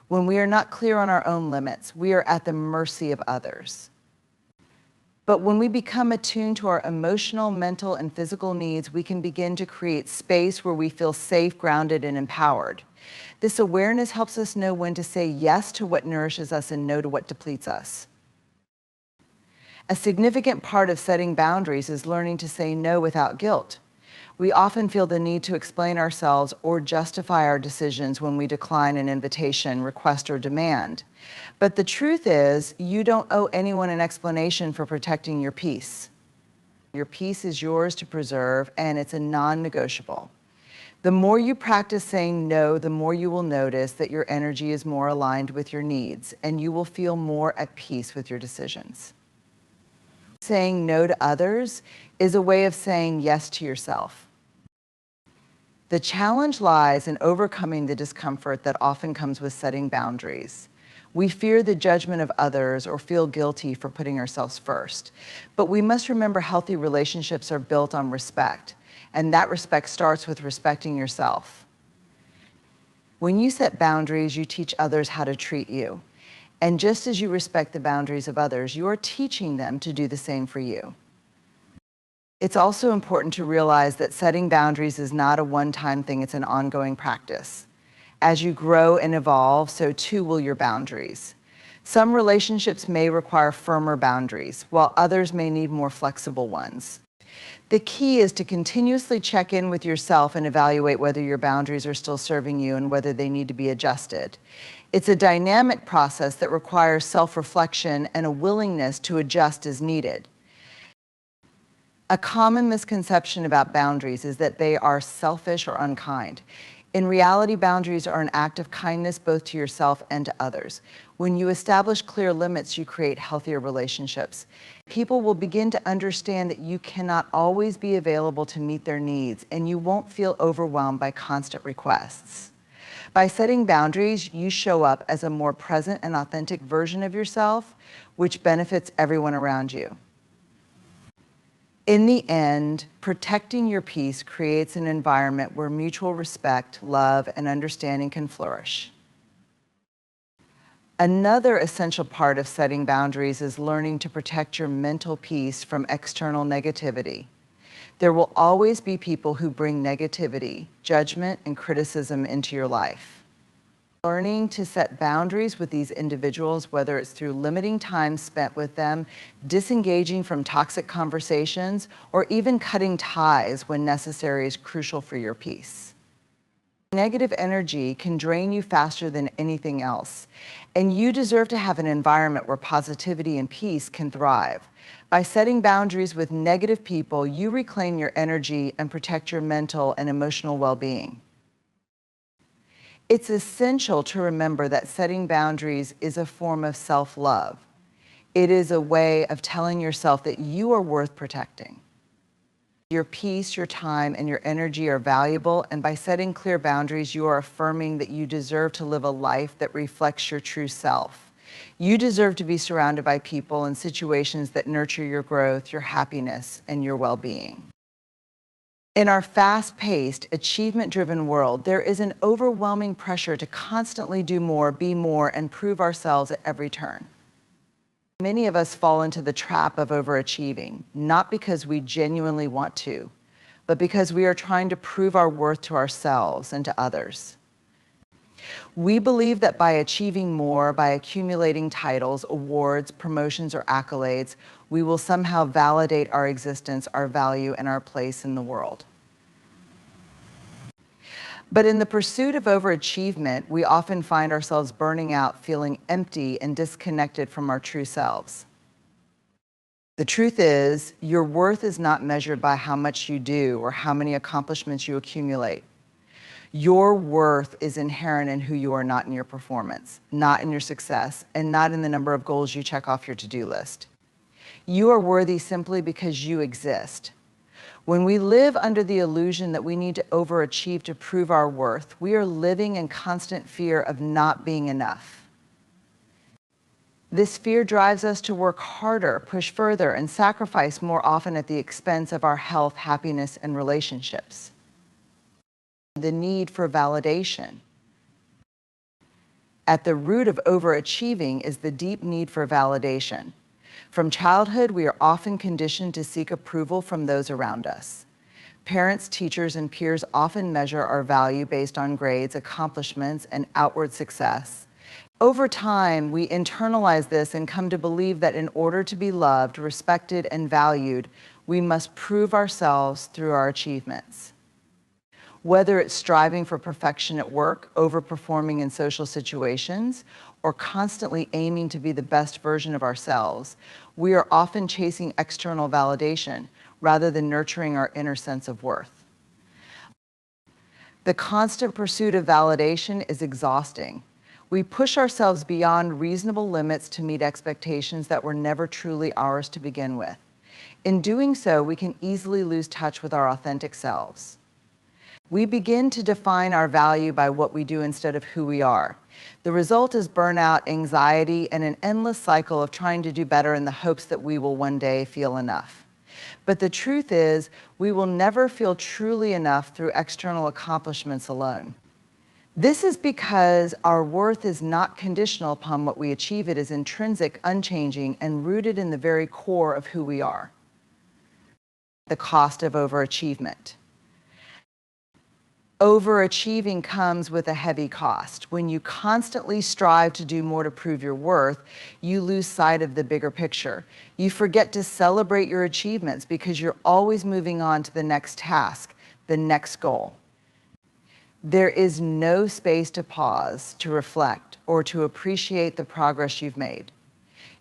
When we are not clear on our own limits, we are at the mercy of others. But when we become attuned to our emotional, mental, and physical needs, we can begin to create space where we feel safe, grounded, and empowered. This awareness helps us know when to say yes to what nourishes us and no to what depletes us. A significant part of setting boundaries is learning to say no without guilt. We often feel the need to explain ourselves or justify our decisions when we decline an invitation, request, or demand. But the truth is, you don't owe anyone an explanation for protecting your peace. Your peace is yours to preserve, and it's a non-negotiable. The more you practice saying no, the more you will notice that your energy is more aligned with your needs, and you will feel more at peace with your decisions. Saying no to others is a way of saying yes to yourself. The challenge lies in overcoming the discomfort that often comes with setting boundaries. We fear the judgment of others or feel guilty for putting ourselves first. But we must remember healthy relationships are built on respect, and that respect starts with respecting yourself. When you set boundaries, you teach others how to treat you. And just as you respect the boundaries of others, you are teaching them to do the same for you. It's also important to realize that setting boundaries is not a one-time thing, it's an ongoing practice. As you grow and evolve, so too will your boundaries. Some relationships may require firmer boundaries, while others may need more flexible ones. The key is to continuously check in with yourself and evaluate whether your boundaries are still serving you and whether they need to be adjusted. It's a dynamic process that requires self-reflection and a willingness to adjust as needed. A common misconception about boundaries is that they are selfish or unkind. In reality, boundaries are an act of kindness both to yourself and to others. When you establish clear limits, you create healthier relationships. People will begin to understand that you cannot always be available to meet their needs, and you won't feel overwhelmed by constant requests. By setting boundaries, you show up as a more present and authentic version of yourself, which benefits everyone around you. In the end, protecting your peace creates an environment where mutual respect, love, and understanding can flourish. Another essential part of setting boundaries is learning to protect your mental peace from external negativity. There will always be people who bring negativity, judgment, and criticism into your life. Learning to set boundaries with these individuals, whether it's through limiting time spent with them, disengaging from toxic conversations, or even cutting ties when necessary, is crucial for your peace. Negative energy can drain you faster than anything else, and you deserve to have an environment where positivity and peace can thrive. By setting boundaries with negative people, you reclaim your energy and protect your mental and emotional well-being. It's essential to remember that setting boundaries is a form of self-love. It is a way of telling yourself that you are worth protecting. Your peace, your time, and your energy are valuable, and by setting clear boundaries, you are affirming that you deserve to live a life that reflects your true self. You deserve to be surrounded by people and situations that nurture your growth, your happiness, and your well-being. In our fast-paced, achievement-driven world, there is an overwhelming pressure to constantly do more, be more, and prove ourselves at every turn. Many of us fall into the trap of overachieving, not because we genuinely want to, but because we are trying to prove our worth to ourselves and to others. We believe that by achieving more, by accumulating titles, awards, promotions, or accolades, we will somehow validate our existence, our value, and our place in the world. But in the pursuit of overachievement, we often find ourselves burning out, feeling empty and disconnected from our true selves. The truth is, your worth is not measured by how much you do or how many accomplishments you accumulate. Your worth is inherent in who you are, not in your performance, not in your success, and not in the number of goals you check off your to-do list. You are worthy simply because you exist. When we live under the illusion that we need to overachieve to prove our worth, we are living in constant fear of not being enough. This fear drives us to work harder, push further, and sacrifice more often at the expense of our health, happiness, and relationships. The need for validation. At the root of overachieving is the deep need for validation. From childhood, we are often conditioned to seek approval from those around us. Parents, teachers, and peers often measure our value based on grades, accomplishments, and outward success. Over time, we internalize this and come to believe that in order to be loved, respected, and valued, we must prove ourselves through our achievements. Whether it's striving for perfection at work, overperforming in social situations, or constantly aiming to be the best version of ourselves, we are often chasing external validation rather than nurturing our inner sense of worth. The constant pursuit of validation is exhausting. We push ourselves beyond reasonable limits to meet expectations that were never truly ours to begin with. In doing so, we can easily lose touch with our authentic selves. We begin to define our value by what we do instead of who we are. The result is burnout, anxiety, and an endless cycle of trying to do better in the hopes that we will one day feel enough. But the truth is, we will never feel truly enough through external accomplishments alone. This is because our worth is not conditional upon what we achieve. It is intrinsic, unchanging, and rooted in the very core of who we are. The cost of overachievement. Overachieving comes with a heavy cost. When you constantly strive to do more to prove your worth, you lose sight of the bigger picture. You forget to celebrate your achievements because you're always moving on to the next task, the next goal. There is no space to pause, to reflect, or to appreciate the progress you've made.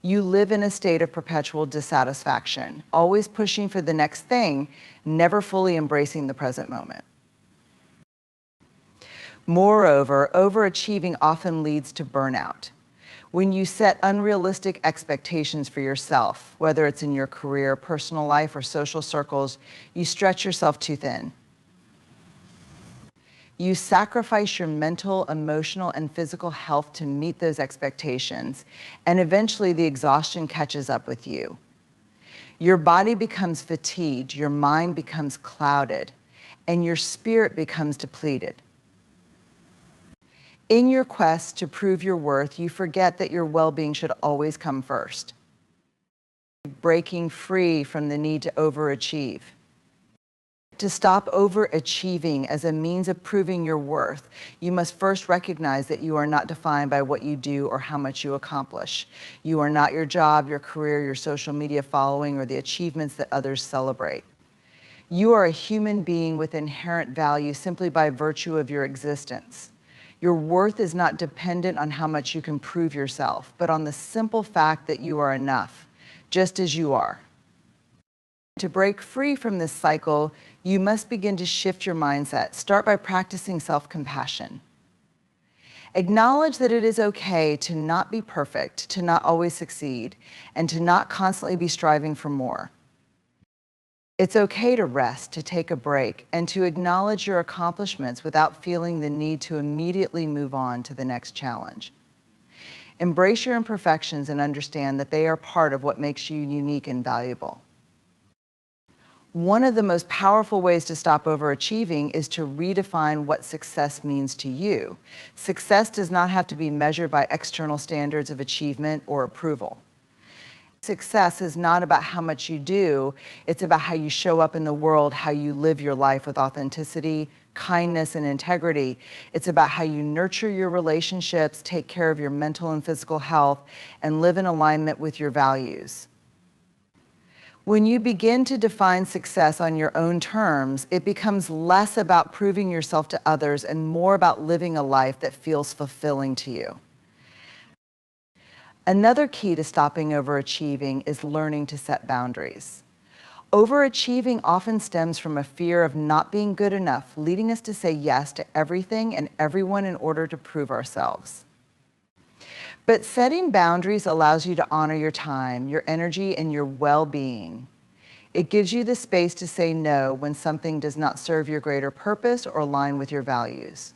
You live in a state of perpetual dissatisfaction, always pushing for the next thing, never fully embracing the present moment. Moreover, overachieving often leads to burnout. When you set unrealistic expectations for yourself, whether it's in your career, personal life, or social circles, you stretch yourself too thin. You sacrifice your mental, emotional, and physical health to meet those expectations, and eventually the exhaustion catches up with you. Your body becomes fatigued, your mind becomes clouded, and your spirit becomes depleted. In your quest to prove your worth, you forget that your well-being should always come first. Breaking free from the need to overachieve. To stop overachieving as a means of proving your worth, you must first recognize that you are not defined by what you do or how much you accomplish. You are not your job, your career, your social media following, or the achievements that others celebrate. You are a human being with inherent value simply by virtue of your existence. Your worth is not dependent on how much you can prove yourself, but on the simple fact that you are enough, just as you are. To break free from this cycle, you must begin to shift your mindset. Start by practicing self-compassion. Acknowledge that it is okay to not be perfect, to not always succeed, and to not constantly be striving for more. It's okay to rest, to take a break, and to acknowledge your accomplishments without feeling the need to immediately move on to the next challenge. Embrace your imperfections and understand that they are part of what makes you unique and valuable. One of the most powerful ways to stop overachieving is to redefine what success means to you. Success does not have to be measured by external standards of achievement or approval. Success is not about how much you do, it's about how you show up in the world, how you live your life with authenticity, kindness, and integrity. It's about how you nurture your relationships, take care of your mental and physical health, and live in alignment with your values. When you begin to define success on your own terms, it becomes less about proving yourself to others and more about living a life that feels fulfilling to you. Another key to stopping overachieving is learning to set boundaries. Overachieving often stems from a fear of not being good enough, leading us to say yes to everything and everyone in order to prove ourselves. But setting boundaries allows you to honor your time, your energy, and your well-being. It gives you the space to say no when something does not serve your greater purpose or align with your values.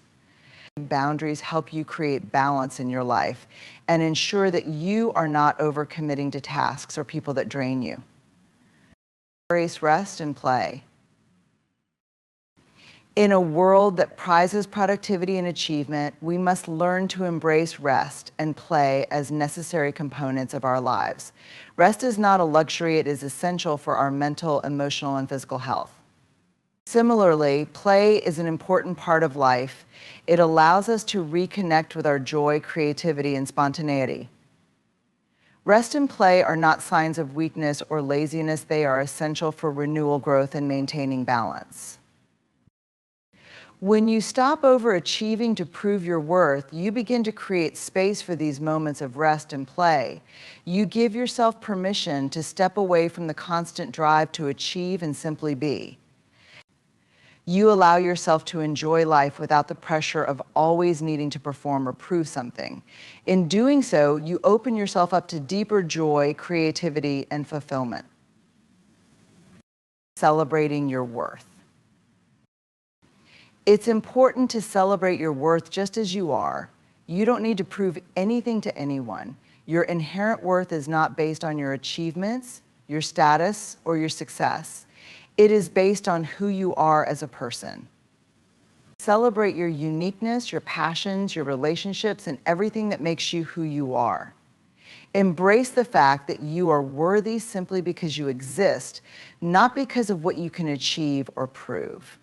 Boundaries help you create balance in your life and ensure that you are not overcommitting to tasks or people that drain you. Embrace rest and play. In a world that prizes productivity and achievement, we must learn to embrace rest and play as necessary components of our lives. Rest is not a luxury, it is essential for our mental, emotional, and physical health. Similarly, play is an important part of life. It allows us to reconnect with our joy, creativity, and spontaneity. Rest and play are not signs of weakness or laziness. They are essential for renewal, growth, and maintaining balance. When you stop overachieving to prove your worth, you begin to create space for these moments of rest and play. You give yourself permission to step away from the constant drive to achieve and simply be. You allow yourself to enjoy life without the pressure of always needing to perform or prove something. In doing so, you open yourself up to deeper joy, creativity, and fulfillment. Celebrating your worth. It's important to celebrate your worth just as you are. You don't need to prove anything to anyone. Your inherent worth is not based on your achievements, your status, or your success. It is based on who you are as a person. Celebrate your uniqueness, your passions, your relationships, and everything that makes you who you are. Embrace the fact that you are worthy simply because you exist, not because of what you can achieve or prove.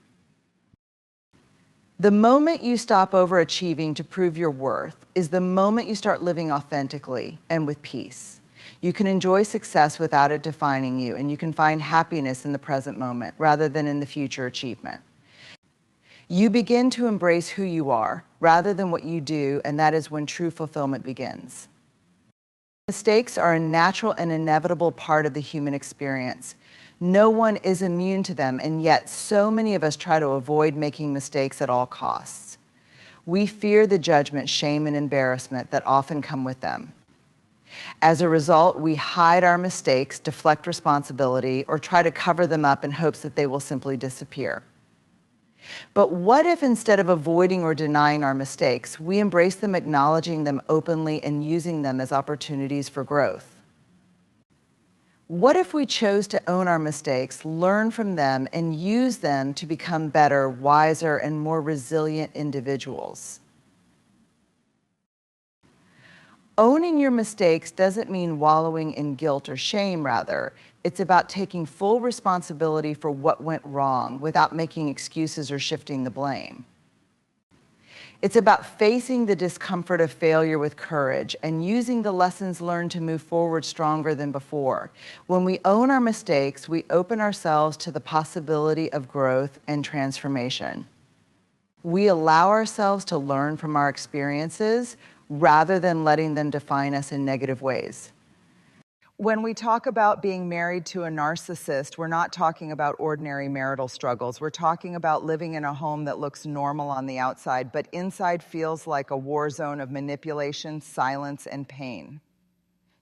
The moment you stop overachieving to prove your worth is the moment you start living authentically and with peace. You can enjoy success without it defining you, and you can find happiness in the present moment rather than in the future achievement. You begin to embrace who you are rather than what you do, and that is when true fulfillment begins. Mistakes are a natural and inevitable part of the human experience. No one is immune to them, and yet so many of us try to avoid making mistakes at all costs. We fear the judgment, shame, and embarrassment that often come with them. As a result, we hide our mistakes, deflect responsibility, or try to cover them up in hopes that they will simply disappear. But what if instead of avoiding or denying our mistakes, we embrace them, acknowledging them openly and using them as opportunities for growth? What if we chose to own our mistakes, learn from them, and use them to become better, wiser, and more resilient individuals? Owning your mistakes doesn't mean wallowing in guilt or shame, rather. It's about taking full responsibility for what went wrong without making excuses or shifting the blame. It's about facing the discomfort of failure with courage and using the lessons learned to move forward stronger than before. When we own our mistakes, we open ourselves to the possibility of growth and transformation. We allow ourselves to learn from our experiences rather than letting them define us in negative ways. When we talk about being married to a narcissist, we're not talking about ordinary marital struggles. We're talking about living in a home that looks normal on the outside, but inside feels like a war zone of manipulation, silence, and pain.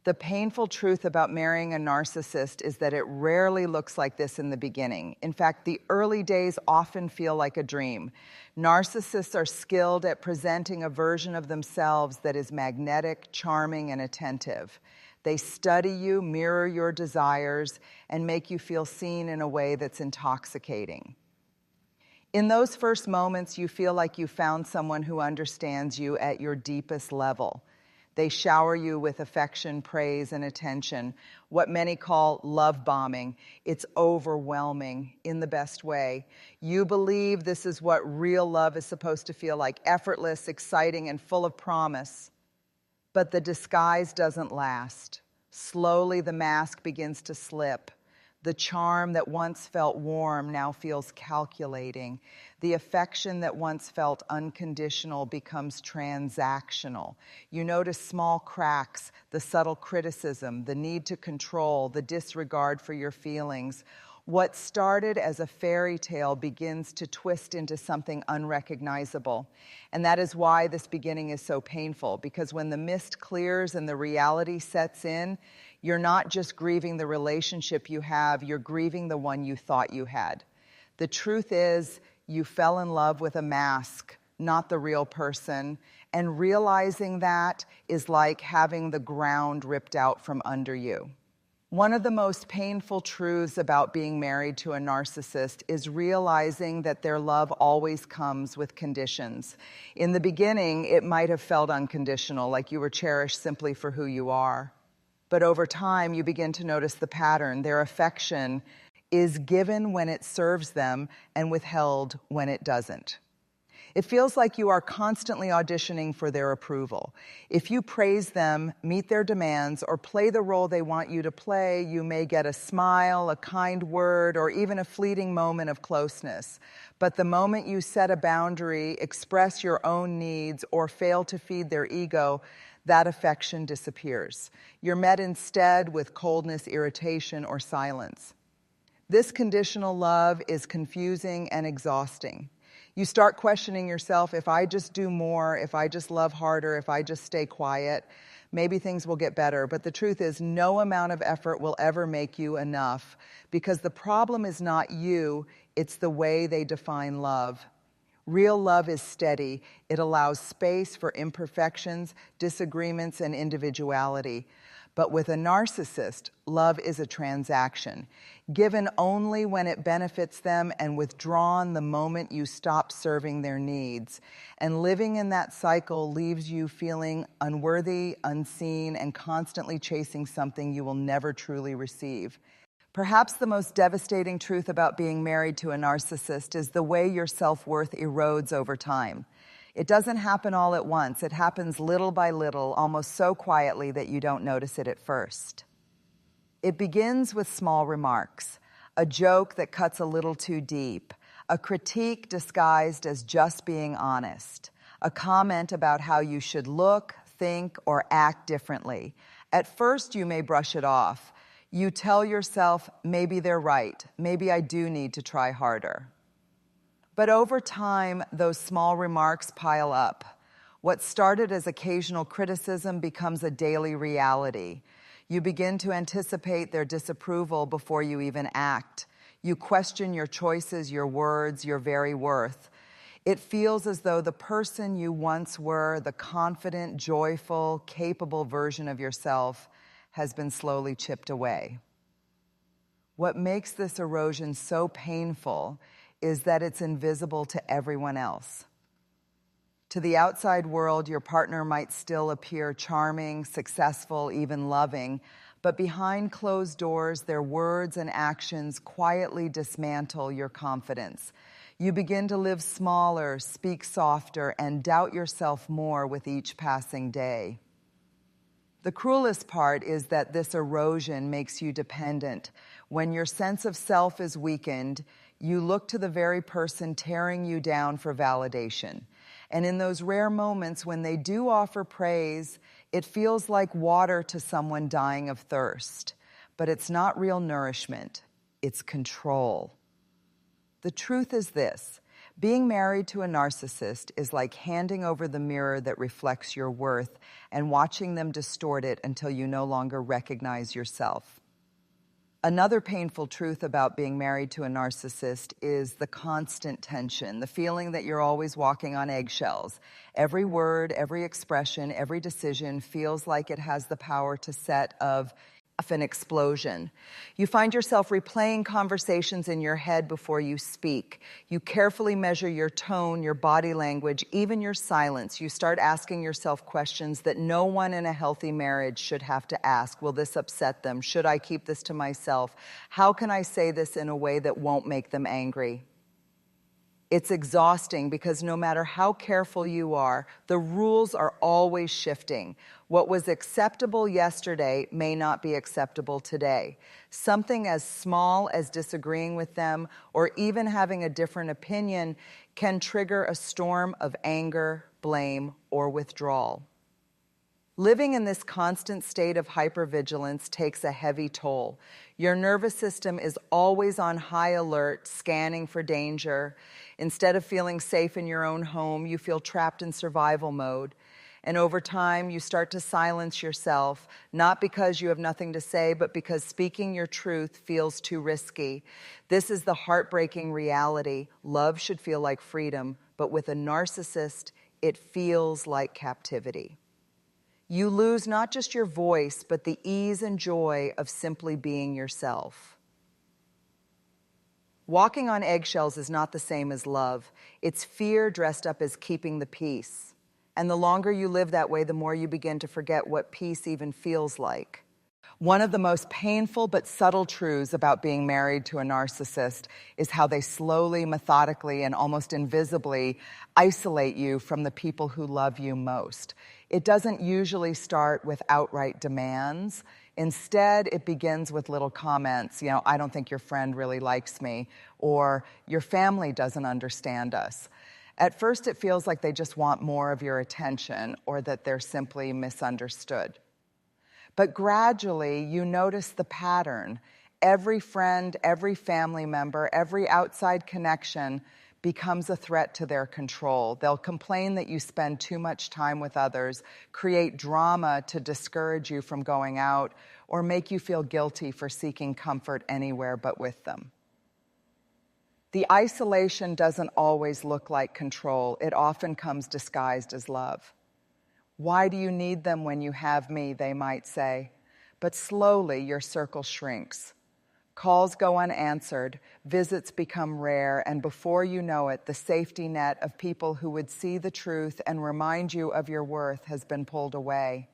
The painful truth about marrying a narcissist is that it rarely looks like this in the beginning. In fact, the early days often feel like a dream. Narcissists are skilled at presenting a version of themselves that is magnetic, charming, and attentive. They study you, mirror your desires, and make you feel seen in a way that's intoxicating. In those first moments, you feel like you found someone who understands you at your deepest level. They shower you with affection, praise, and attention, what many call love bombing. It's overwhelming in the best way. You believe this is what real love is supposed to feel like, effortless, exciting, and full of promise. But the disguise doesn't last. Slowly, the mask begins to slip. The charm that once felt warm now feels calculating. The affection that once felt unconditional becomes transactional. You notice small cracks, the subtle criticism, the need to control, the disregard for your feelings. What started as a fairy tale begins to twist into something unrecognizable. And that is why this beginning is so painful, because when the mist clears and the reality sets in, you're not just grieving the relationship you have, you're grieving the one you thought you had. The truth is, you fell in love with a mask, not the real person, and realizing that is like having the ground ripped out from under you. One of the most painful truths about being married to a narcissist is realizing that their love always comes with conditions. In the beginning, it might have felt unconditional, like you were cherished simply for who you are. But over time, you begin to notice the pattern. Their affection is given when it serves them and withheld when it doesn't. It feels like you are constantly auditioning for their approval. If you praise them, meet their demands, or play the role they want you to play, you may get a smile, a kind word, or even a fleeting moment of closeness. But the moment you set a boundary, express your own needs, or fail to feed their ego, that affection disappears. You're met instead with coldness, irritation, or silence. This conditional love is confusing and exhausting. You start questioning yourself, if I just do more, if I just love harder, if I just stay quiet, maybe things will get better. But the truth is, no amount of effort will ever make you enough, because the problem is not you, it's the way they define love. Real love is steady. It allows space for imperfections, disagreements, and individuality. But with a narcissist, love is a transaction, given only when it benefits them and withdrawn the moment you stop serving their needs. And living in that cycle leaves you feeling unworthy, unseen, and constantly chasing something you will never truly receive. Perhaps the most devastating truth about being married to a narcissist is the way your self-worth erodes over time. It doesn't happen all at once. It happens little by little, almost so quietly that you don't notice it at first. It begins with small remarks, a joke that cuts a little too deep, a critique disguised as just being honest, a comment about how you should look, think, or act differently. At first, you may brush it off. You tell yourself, maybe they're right. Maybe I do need to try harder. But over time, those small remarks pile up. What started as occasional criticism becomes a daily reality. You begin to anticipate their disapproval before you even act. You question your choices, your words, your very worth. It feels as though the person you once were, the confident, joyful, capable version of yourself, has been slowly chipped away. What makes this erosion so painful is that it's invisible to everyone else. To the outside world, your partner might still appear charming, successful, even loving, but behind closed doors, their words and actions quietly dismantle your confidence. You begin to live smaller, speak softer, and doubt yourself more with each passing day. The cruelest part is that this erosion makes you dependent. When your sense of self is weakened, you look to the very person tearing you down for validation. And in those rare moments when they do offer praise, it feels like water to someone dying of thirst. But it's not real nourishment, it's control. The truth is this: being married to a narcissist is like handing over the mirror that reflects your worth and watching them distort it until you no longer recognize yourself. Another painful truth about being married to a narcissist is the constant tension, the feeling that you're always walking on eggshells. Every word, every expression, every decision feels like it has the power to set off an explosion. You find yourself replaying conversations in your head before you speak. You carefully measure your tone, your body language, even your silence. You start asking yourself questions that no one in a healthy marriage should have to ask. Will this upset them? Should I keep this to myself? How can I say this in a way that won't make them angry? It's exhausting because no matter how careful you are, the rules are always shifting. What was acceptable yesterday may not be acceptable today. Something as small as disagreeing with them or even having a different opinion can trigger a storm of anger, blame, or withdrawal. Living in this constant state of hypervigilance takes a heavy toll. Your nervous system is always on high alert, scanning for danger. Instead of feeling safe in your own home, you feel trapped in survival mode. And over time, you start to silence yourself, not because you have nothing to say, but because speaking your truth feels too risky. This is the heartbreaking reality. Love should feel like freedom, but with a narcissist, it feels like captivity. You lose not just your voice, but the ease and joy of simply being yourself. Walking on eggshells is not the same as love. It's fear dressed up as keeping the peace. And the longer you live that way, the more you begin to forget what peace even feels like. One of the most painful but subtle truths about being married to a narcissist is how they slowly, methodically, and almost invisibly isolate you from the people who love you most. It doesn't usually start with outright demands. Instead, it begins with little comments, I don't think your friend really likes me, or your family doesn't understand us. At first, it feels like they just want more of your attention or that they're simply misunderstood. But gradually, you notice the pattern. Every friend, every family member, every outside connection becomes a threat to their control. They'll complain that you spend too much time with others, create drama to discourage you from going out, or make you feel guilty for seeking comfort anywhere but with them. The isolation doesn't always look like control. It often comes disguised as love. Why do you need them when you have me, they might say. But slowly your circle shrinks. Calls go unanswered, visits become rare, and before you know it, the safety net of people who would see the truth and remind you of your worth has been pulled away.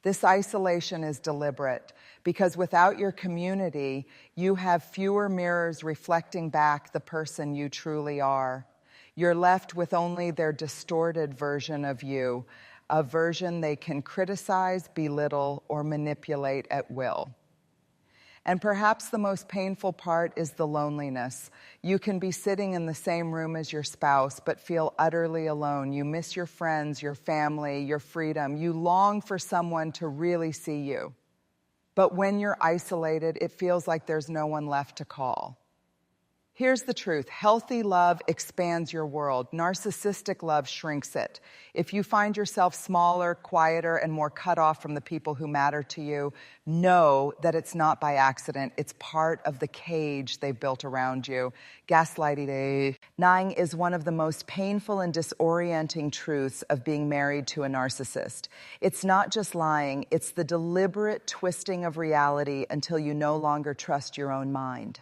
This isolation is deliberate because without your community, you have fewer mirrors reflecting back the person you truly are. You're left with only their distorted version of you, a version they can criticize, belittle, or manipulate at will. And perhaps the most painful part is the loneliness. You can be sitting in the same room as your spouse, but feel utterly alone. You miss your friends, your family, your freedom. You long for someone to really see you. But when you're isolated, it feels like there's no one left to call. Here's the truth. Healthy love expands your world. Narcissistic love shrinks it. If you find yourself smaller, quieter, and more cut off from the people who matter to you, know that it's not by accident. It's part of the cage they built around you. Gaslighting. Lying is one of the most painful and disorienting truths of being married to a narcissist. It's not just lying, it's the deliberate twisting of reality until you no longer trust your own mind.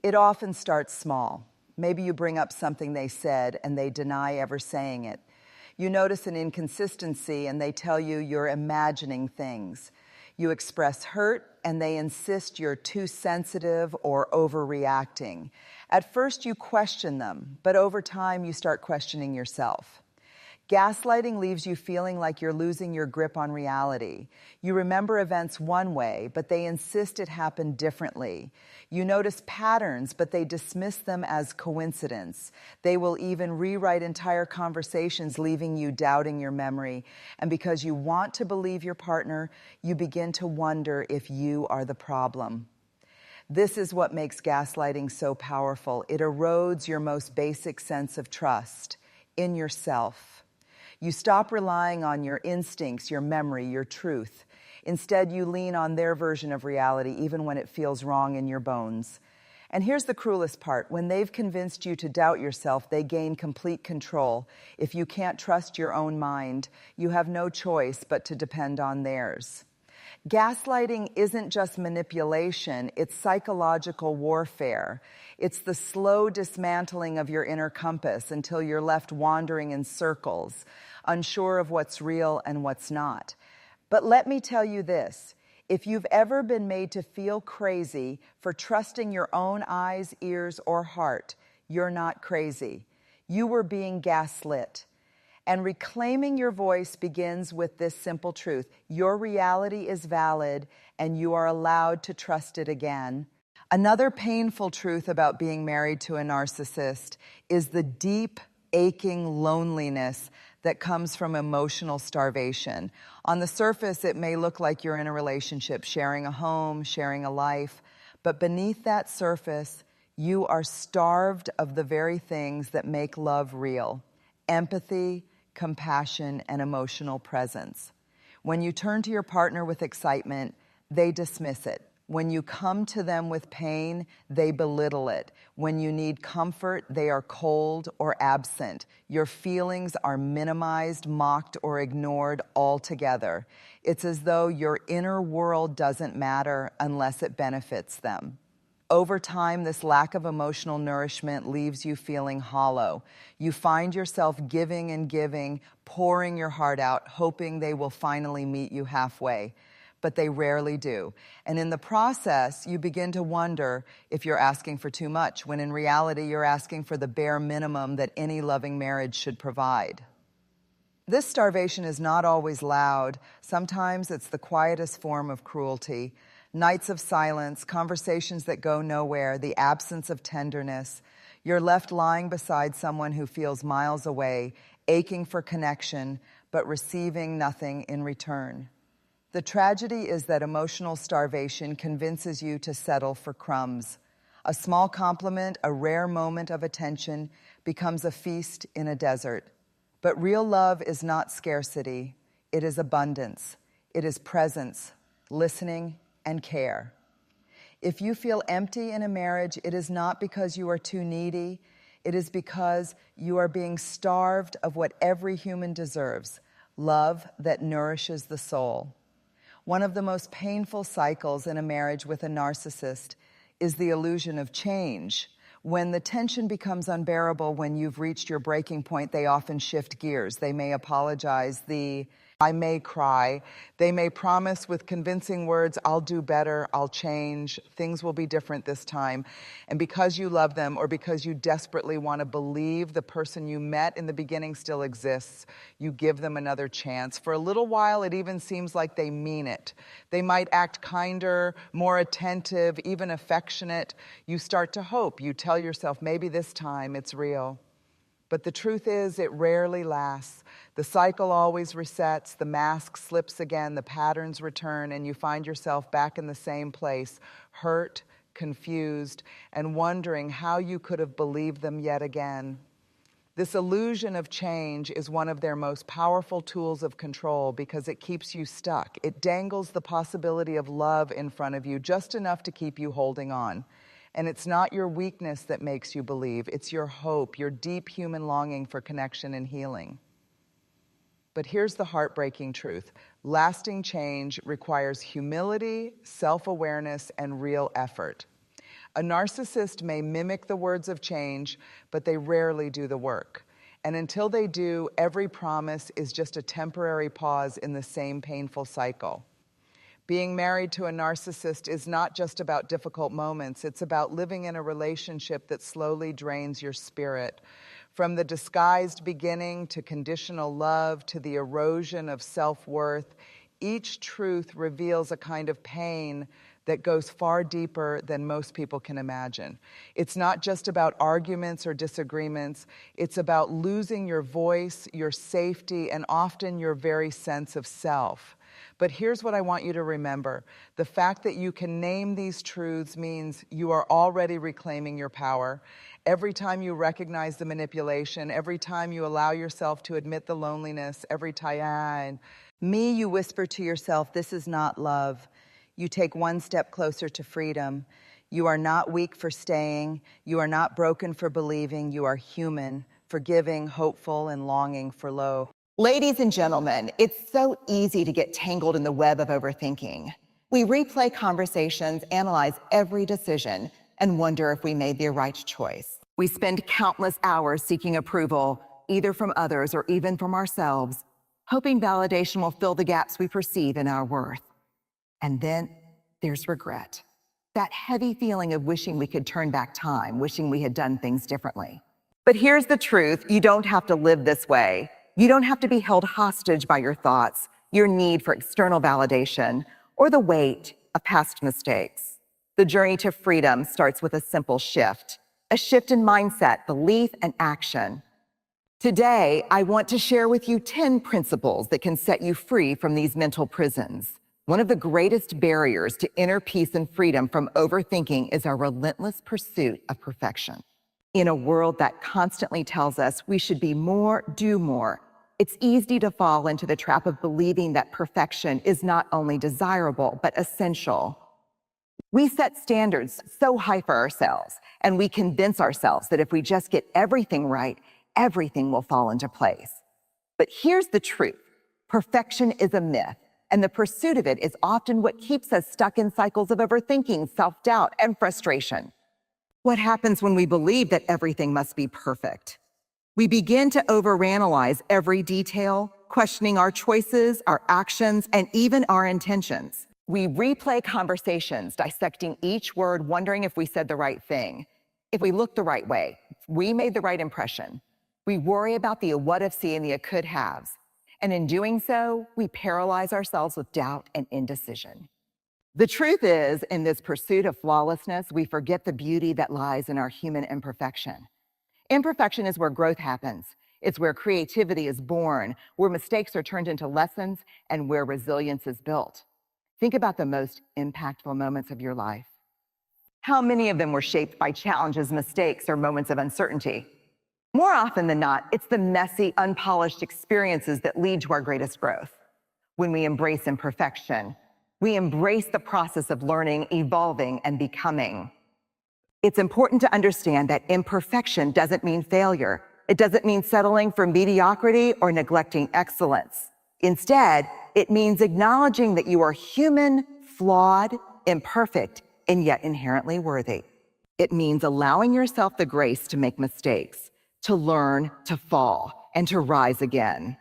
It often starts small. Maybe you bring up something they said and they deny ever saying it. You notice an inconsistency and they tell you you're imagining things. You express hurt and they insist you're too sensitive or overreacting. At first you question them, but over time you start questioning yourself. Gaslighting leaves you feeling like you're losing your grip on reality. You remember events one way, but they insist it happened differently. You notice patterns, but they dismiss them as coincidence. They will even rewrite entire conversations, leaving you doubting your memory. And because you want to believe your partner, you begin to wonder if you are the problem. This is what makes gaslighting so powerful. It erodes your most basic sense of trust in yourself. You stop relying on your instincts, your memory, your truth. Instead, you lean on their version of reality, even when it feels wrong in your bones. And here's the cruelest part. When they've convinced you to doubt yourself, they gain complete control. If you can't trust your own mind, you have no choice but to depend on theirs. Gaslighting isn't just manipulation, it's psychological warfare. It's the slow dismantling of your inner compass until you're left wandering in circles, unsure of what's real and what's not. But let me tell you this, if you've ever been made to feel crazy for trusting your own eyes, ears, or heart, you're not crazy. You were being gaslit. And reclaiming your voice begins with this simple truth. Your reality is valid, and you are allowed to trust it again. Another painful truth about being married to a narcissist is the deep, aching loneliness that comes from emotional starvation. On the surface, it may look like you're in a relationship, sharing a home, sharing a life, but beneath that surface, you are starved of the very things that make love real: empathy, compassion, and emotional presence. When you turn to your partner with excitement, they dismiss it. When you come to them with pain, they belittle it. When you need comfort, they are cold or absent. Your feelings are minimized, mocked, or ignored altogether. It's as though your inner world doesn't matter unless it benefits them. Over time, this lack of emotional nourishment leaves you feeling hollow. You find yourself giving and giving, pouring your heart out, hoping they will finally meet you halfway. But they rarely do. And in the process, you begin to wonder if you're asking for too much, when in reality, you're asking for the bare minimum that any loving marriage should provide. This starvation is not always loud. Sometimes it's the quietest form of cruelty. Nights of silence, conversations that go nowhere, the absence of tenderness. You're left lying beside someone who feels miles away, aching for connection, but receiving nothing in return. The tragedy is that emotional starvation convinces you to settle for crumbs. A small compliment, a rare moment of attention, becomes a feast in a desert. But real love is not scarcity. It is abundance. It is presence, listening, and care. If you feel empty in a marriage, it is not because you are too needy. It is because you are being starved of what every human deserves, love that nourishes the soul. One of the most painful cycles in a marriage with a narcissist is the illusion of change. When the tension becomes unbearable, when you've reached your breaking point, they often shift gears. They may apologize. I may cry. They may promise with convincing words, I'll do better, I'll change, things will be different this time. And because you love them or because you desperately want to believe the person you met in the beginning still exists, you give them another chance. For a little while, it even seems like they mean it. They might act kinder, more attentive, even affectionate. You start to hope. You tell yourself, maybe this time it's real. But the truth is, it rarely lasts. The cycle always resets, the mask slips again, the patterns return, and you find yourself back in the same place, hurt, confused, and wondering how you could have believed them yet again. This illusion of change is one of their most powerful tools of control because it keeps you stuck. It dangles the possibility of love in front of you, just enough to keep you holding on. And it's not your weakness that makes you believe, it's your hope, your deep human longing for connection and healing. But here's the heartbreaking truth. Lasting change requires humility, self-awareness, and real effort. A narcissist may mimic the words of change, but they rarely do the work. And until they do, every promise is just a temporary pause in the same painful cycle. Being married to a narcissist is not just about difficult moments. It's about living in a relationship that slowly drains your spirit. From the disguised beginning to conditional love to the erosion of self-worth, each truth reveals a kind of pain that goes far deeper than most people can imagine. It's not just about arguments or disagreements. It's about losing your voice, your safety, and often your very sense of self. But here's what I want you to remember. The fact that you can name these truths means you are already reclaiming your power. Every time you recognize the manipulation, every time you allow yourself to admit the loneliness, every time, you whisper to yourself, this is not love. You take one step closer to freedom. You are not weak for staying. You are not broken for believing. You are human, forgiving, hopeful, and longing for love. Ladies and gentlemen, it's so easy to get tangled in the web of overthinking. We replay conversations, analyze every decision, and wonder if we made the right choice. We spend countless hours seeking approval, either from others or even from ourselves, hoping validation will fill the gaps we perceive in our worth. And then there's regret. That heavy feeling of wishing we could turn back time, wishing we had done things differently. But here's the truth, you don't have to live this way. You don't have to be held hostage by your thoughts, your need for external validation, or the weight of past mistakes. The journey to freedom starts with a simple shift, a shift in mindset, belief, and action. Today, I want to share with you 10 principles that can set you free from these mental prisons. One of the greatest barriers to inner peace and freedom from overthinking is our relentless pursuit of perfection. In a world that constantly tells us we should be more, do more, it's easy to fall into the trap of believing that perfection is not only desirable, but essential. We set standards so high for ourselves, and we convince ourselves that if we just get everything right, everything will fall into place. But here's the truth. Perfection is a myth, and the pursuit of it is often what keeps us stuck in cycles of overthinking, self-doubt, and frustration. What happens when we believe that everything must be perfect? We begin to overanalyze every detail, questioning our choices, our actions, and even our intentions. We replay conversations, dissecting each word, wondering if we said the right thing, if we looked the right way, if we made the right impression. We worry about the what-ifs and the could-haves. And in doing so, we paralyze ourselves with doubt and indecision. The truth is, in this pursuit of flawlessness, we forget the beauty that lies in our human imperfection. Imperfection is where growth happens. It's where creativity is born, where mistakes are turned into lessons, and where resilience is built. Think about the most impactful moments of your life. How many of them were shaped by challenges, mistakes, or moments of uncertainty? More often than not, it's the messy, unpolished experiences that lead to our greatest growth. When we embrace imperfection, We embrace the process of learning, evolving, and becoming. It's important to understand that imperfection doesn't mean failure. It doesn't mean settling for mediocrity or neglecting excellence. Instead, it means acknowledging that you are human, flawed, imperfect, and yet inherently worthy. It means allowing yourself the grace to make mistakes, to learn, to fall, and to rise again.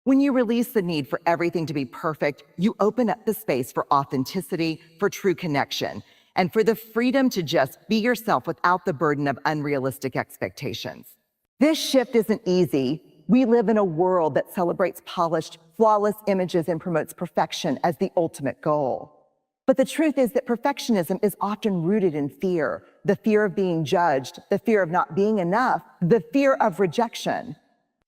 When you release the need for everything to be perfect, you open up the space for authenticity, for true connection, and for the freedom to just be yourself without the burden of unrealistic expectations. This shift isn't easy. We live in a world that celebrates polished, flawless images and promotes perfection as the ultimate goal. But the truth is that perfectionism is often rooted in fear, the fear of being judged, the fear of not being enough, the fear of rejection.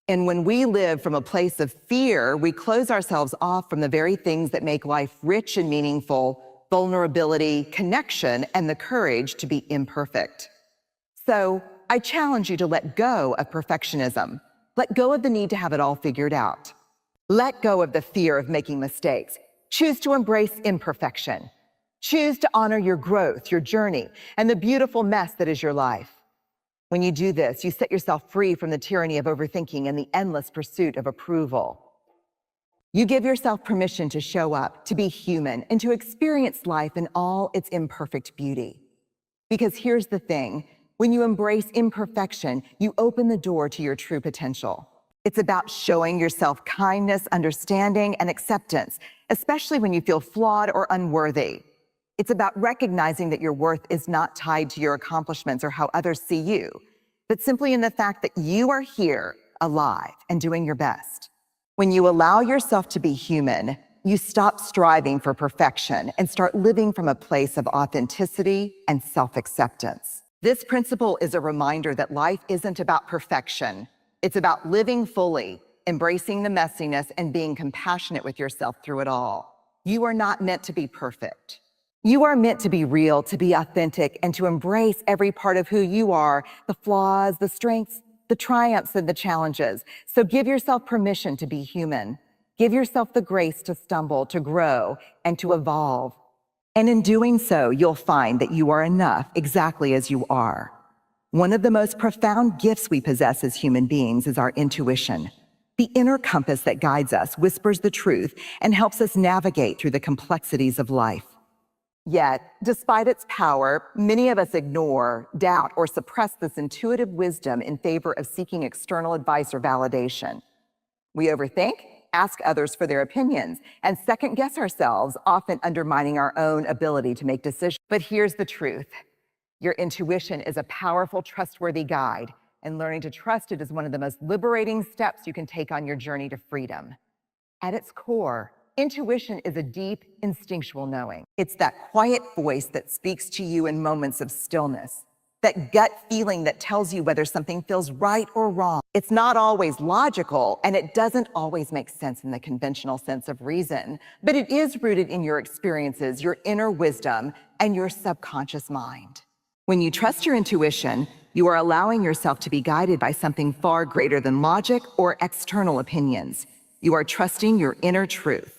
And when we live from a place of fear, we close ourselves off from the very things that make life rich and meaningful: vulnerability, connection, and the courage to be imperfect. So I challenge you to let go of perfectionism. Let go of the need to have it all figured out. Let go of the fear of making mistakes. Choose to embrace imperfection. Choose to honor your growth, your journey, and the beautiful mess that is your life. When you do this, you set yourself free from the tyranny of overthinking and the endless pursuit of approval. You give yourself permission to show up, to be human, and to experience life in all its imperfect beauty. Because here's the thing, when you embrace imperfection, you open the door to your true potential. It's about showing yourself kindness, understanding, and acceptance, especially when you feel flawed or unworthy. It's about recognizing that your worth is not tied to your accomplishments or how others see you, but simply in the fact that you are here, alive, and doing your best. When you allow yourself to be human, you stop striving for perfection and start living from a place of authenticity and self-acceptance. This principle is a reminder that life isn't about perfection. It's about living fully, embracing the messiness, and being compassionate with yourself through it all. You are not meant to be perfect. You are meant to be real, to be authentic, and to embrace every part of who you are, the flaws, the strengths, the triumphs, and the challenges. So give yourself permission to be human. Give yourself the grace to stumble, to grow, and to evolve. And in doing so, you'll find that you are enough exactly as you are. One of the most profound gifts we possess as human beings is our intuition. The inner compass that guides us, whispers the truth, and helps us navigate through the complexities of life. Yet, despite its power, many of us ignore, doubt, or suppress this intuitive wisdom in favor of seeking external advice or validation. We overthink, ask others for their opinions, and second-guess ourselves, often undermining our own ability to make decisions. But here's the truth. Your intuition is a powerful, trustworthy guide, and learning to trust it is one of the most liberating steps you can take on your journey to freedom. At its core, intuition is a deep, instinctual knowing. It's that quiet voice that speaks to you in moments of stillness, that gut feeling that tells you whether something feels right or wrong. It's not always logical, and it doesn't always make sense in the conventional sense of reason, but it is rooted in your experiences, your inner wisdom, and your subconscious mind. When you trust your intuition, you are allowing yourself to be guided by something far greater than logic or external opinions. You are trusting your inner truth.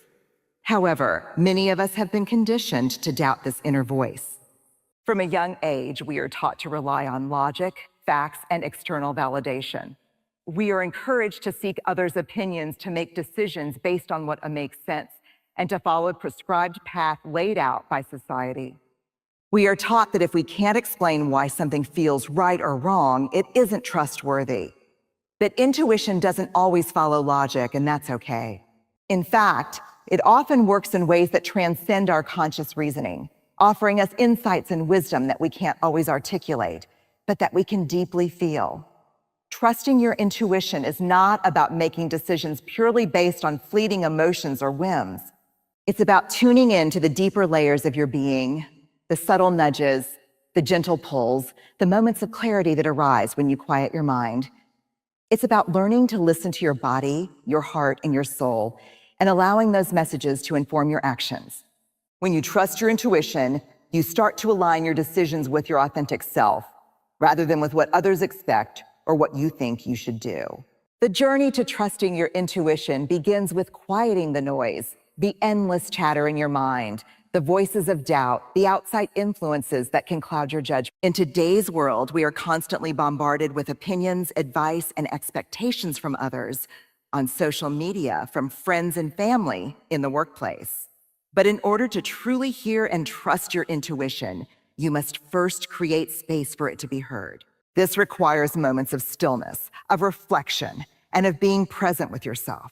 However, many of us have been conditioned to doubt this inner voice. From a young age, we are taught to rely on logic, facts, and external validation. We are encouraged to seek others' opinions, to make decisions based on what makes sense, and to follow a prescribed path laid out by society. We are taught that if we can't explain why something feels right or wrong, it isn't trustworthy. That intuition doesn't always follow logic, and that's okay. In fact, it often works in ways that transcend our conscious reasoning, offering us insights and wisdom that we can't always articulate, but that we can deeply feel. Trusting your intuition is not about making decisions purely based on fleeting emotions or whims. It's about tuning in to the deeper layers of your being, the subtle nudges, the gentle pulls, the moments of clarity that arise when you quiet your mind. It's about learning to listen to your body, your heart, and your soul, and allowing those messages to inform your actions. When you trust your intuition, you start to align your decisions with your authentic self, rather than with what others expect or what you think you should do. The journey to trusting your intuition begins with quieting the noise, the endless chatter in your mind, the voices of doubt, the outside influences that can cloud your judgment. In today's world, we are constantly bombarded with opinions, advice, and expectations from others on social media, from friends and family, in the workplace. But in order to truly hear and trust your intuition, you must first create space for it to be heard. This requires moments of stillness, of reflection, and of being present with yourself.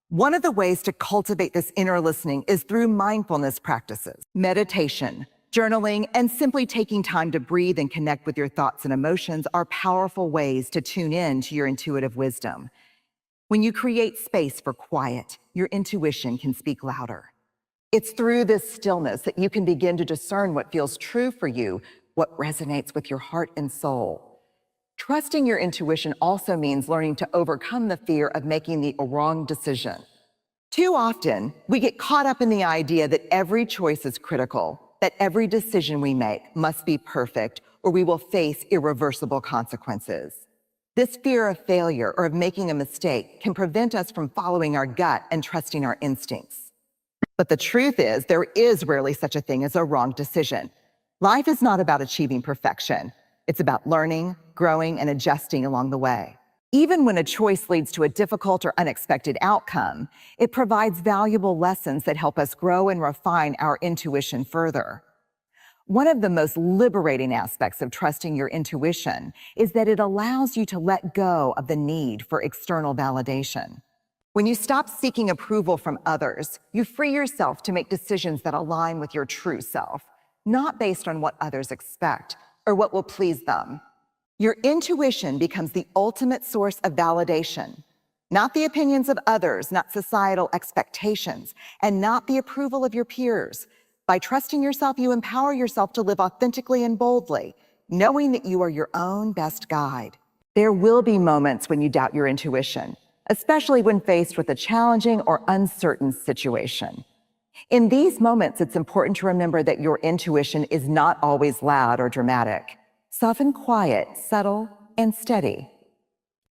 One of the ways to cultivate this inner listening is through mindfulness practices. Meditation, journaling, and simply taking time to breathe and connect with your thoughts and emotions are powerful ways to tune in to your intuitive wisdom. When you create space for quiet, your intuition can speak louder. It's through this stillness that you can begin to discern what feels true for you, what resonates with your heart and soul. Trusting your intuition also means learning to overcome the fear of making the wrong decision. Too often, we get caught up in the idea that every choice is critical, that every decision we make must be perfect, or we will face irreversible consequences. This fear of failure or of making a mistake can prevent us from following our gut and trusting our instincts. But the truth is, there is rarely such a thing as a wrong decision. Life is not about achieving perfection. It's about learning, growing, and adjusting along the way. Even when a choice leads to a difficult or unexpected outcome, it provides valuable lessons that help us grow and refine our intuition further. One of the most liberating aspects of trusting your intuition is that it allows you to let go of the need for external validation. When you stop seeking approval from others, you free yourself to make decisions that align with your true self, not based on what others expect or what will please them. Your intuition becomes the ultimate source of validation, not the opinions of others, not societal expectations, and not the approval of your peers. By trusting yourself, you empower yourself to live authentically and boldly, knowing that you are your own best guide. There will be moments when you doubt your intuition, especially when faced with a challenging or uncertain situation. In these moments, it's important to remember that your intuition is not always loud or dramatic. It's often quiet, subtle, and steady.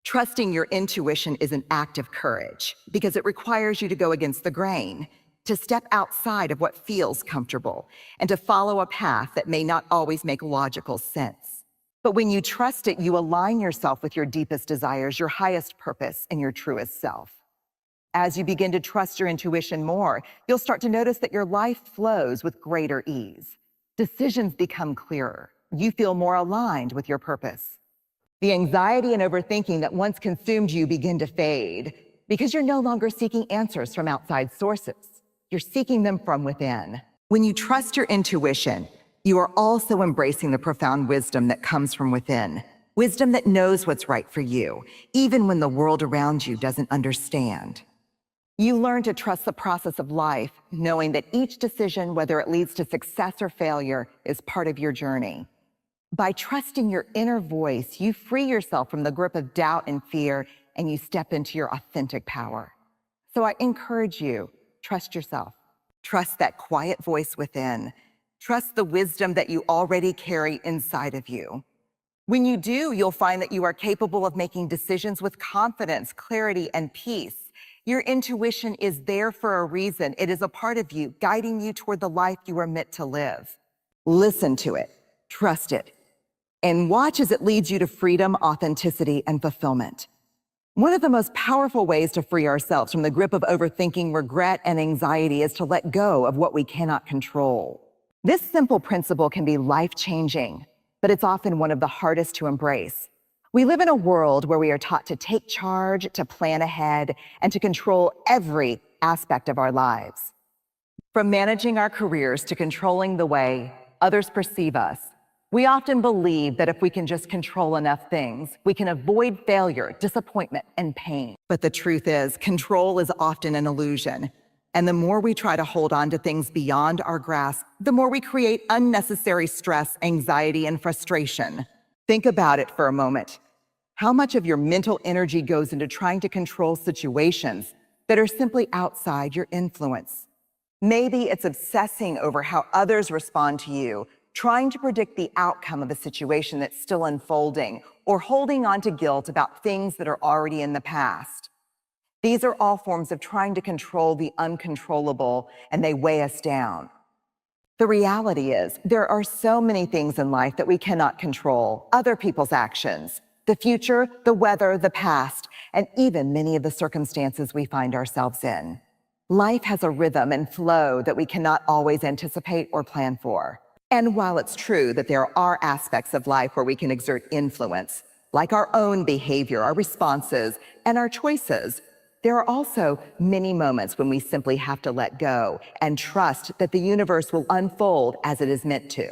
Trusting your intuition is an act of courage because it requires you to go against the grain, to step outside of what feels comfortable, and to follow a path that may not always make logical sense. But when you trust it, you align yourself with your deepest desires, your highest purpose, and your truest self. As you begin to trust your intuition more, you'll start to notice that your life flows with greater ease. Decisions become clearer. You feel more aligned with your purpose. The anxiety and overthinking that once consumed you begin to fade because you're no longer seeking answers from outside sources. You're seeking them from within. When you trust your intuition, you are also embracing the profound wisdom that comes from within. Wisdom that knows what's right for you, even when the world around you doesn't understand. You learn to trust the process of life, knowing that each decision, whether it leads to success or failure, is part of your journey. By trusting your inner voice, you free yourself from the grip of doubt and fear, and you step into your authentic power. So I encourage you, trust yourself. Trust that quiet voice within. Trust the wisdom that you already carry inside of you. When you do, you'll find that you are capable of making decisions with confidence, clarity, and peace. Your intuition is there for a reason. It is a part of you, guiding you toward the life you are meant to live. Listen to it, trust it, and watch as it leads you to freedom, authenticity, and fulfillment. One of the most powerful ways to free ourselves from the grip of overthinking, regret, and anxiety is to let go of what we cannot control. This simple principle can be life-changing, but it's often one of the hardest to embrace. We live in a world where we are taught to take charge, to plan ahead, and to control every aspect of our lives. From managing our careers to controlling the way others perceive us, we often believe that if we can just control enough things, we can avoid failure, disappointment, and pain. But the truth is, control is often an illusion. And the more we try to hold on to things beyond our grasp, the more we create unnecessary stress, anxiety, and frustration. Think about it for a moment. How much of your mental energy goes into trying to control situations that are simply outside your influence? Maybe it's obsessing over how others respond to you, trying to predict the outcome of a situation that's still unfolding, or holding on to guilt about things that are already in the past. These are all forms of trying to control the uncontrollable, and they weigh us down. The reality is, there are so many things in life that we cannot control: other people's actions, the future, the weather, the past, and even many of the circumstances we find ourselves in. Life has a rhythm and flow that we cannot always anticipate or plan for. And while it's true that there are aspects of life where we can exert influence, like our own behavior, our responses, and our choices, there are also many moments when we simply have to let go and trust that the universe will unfold as it is meant to.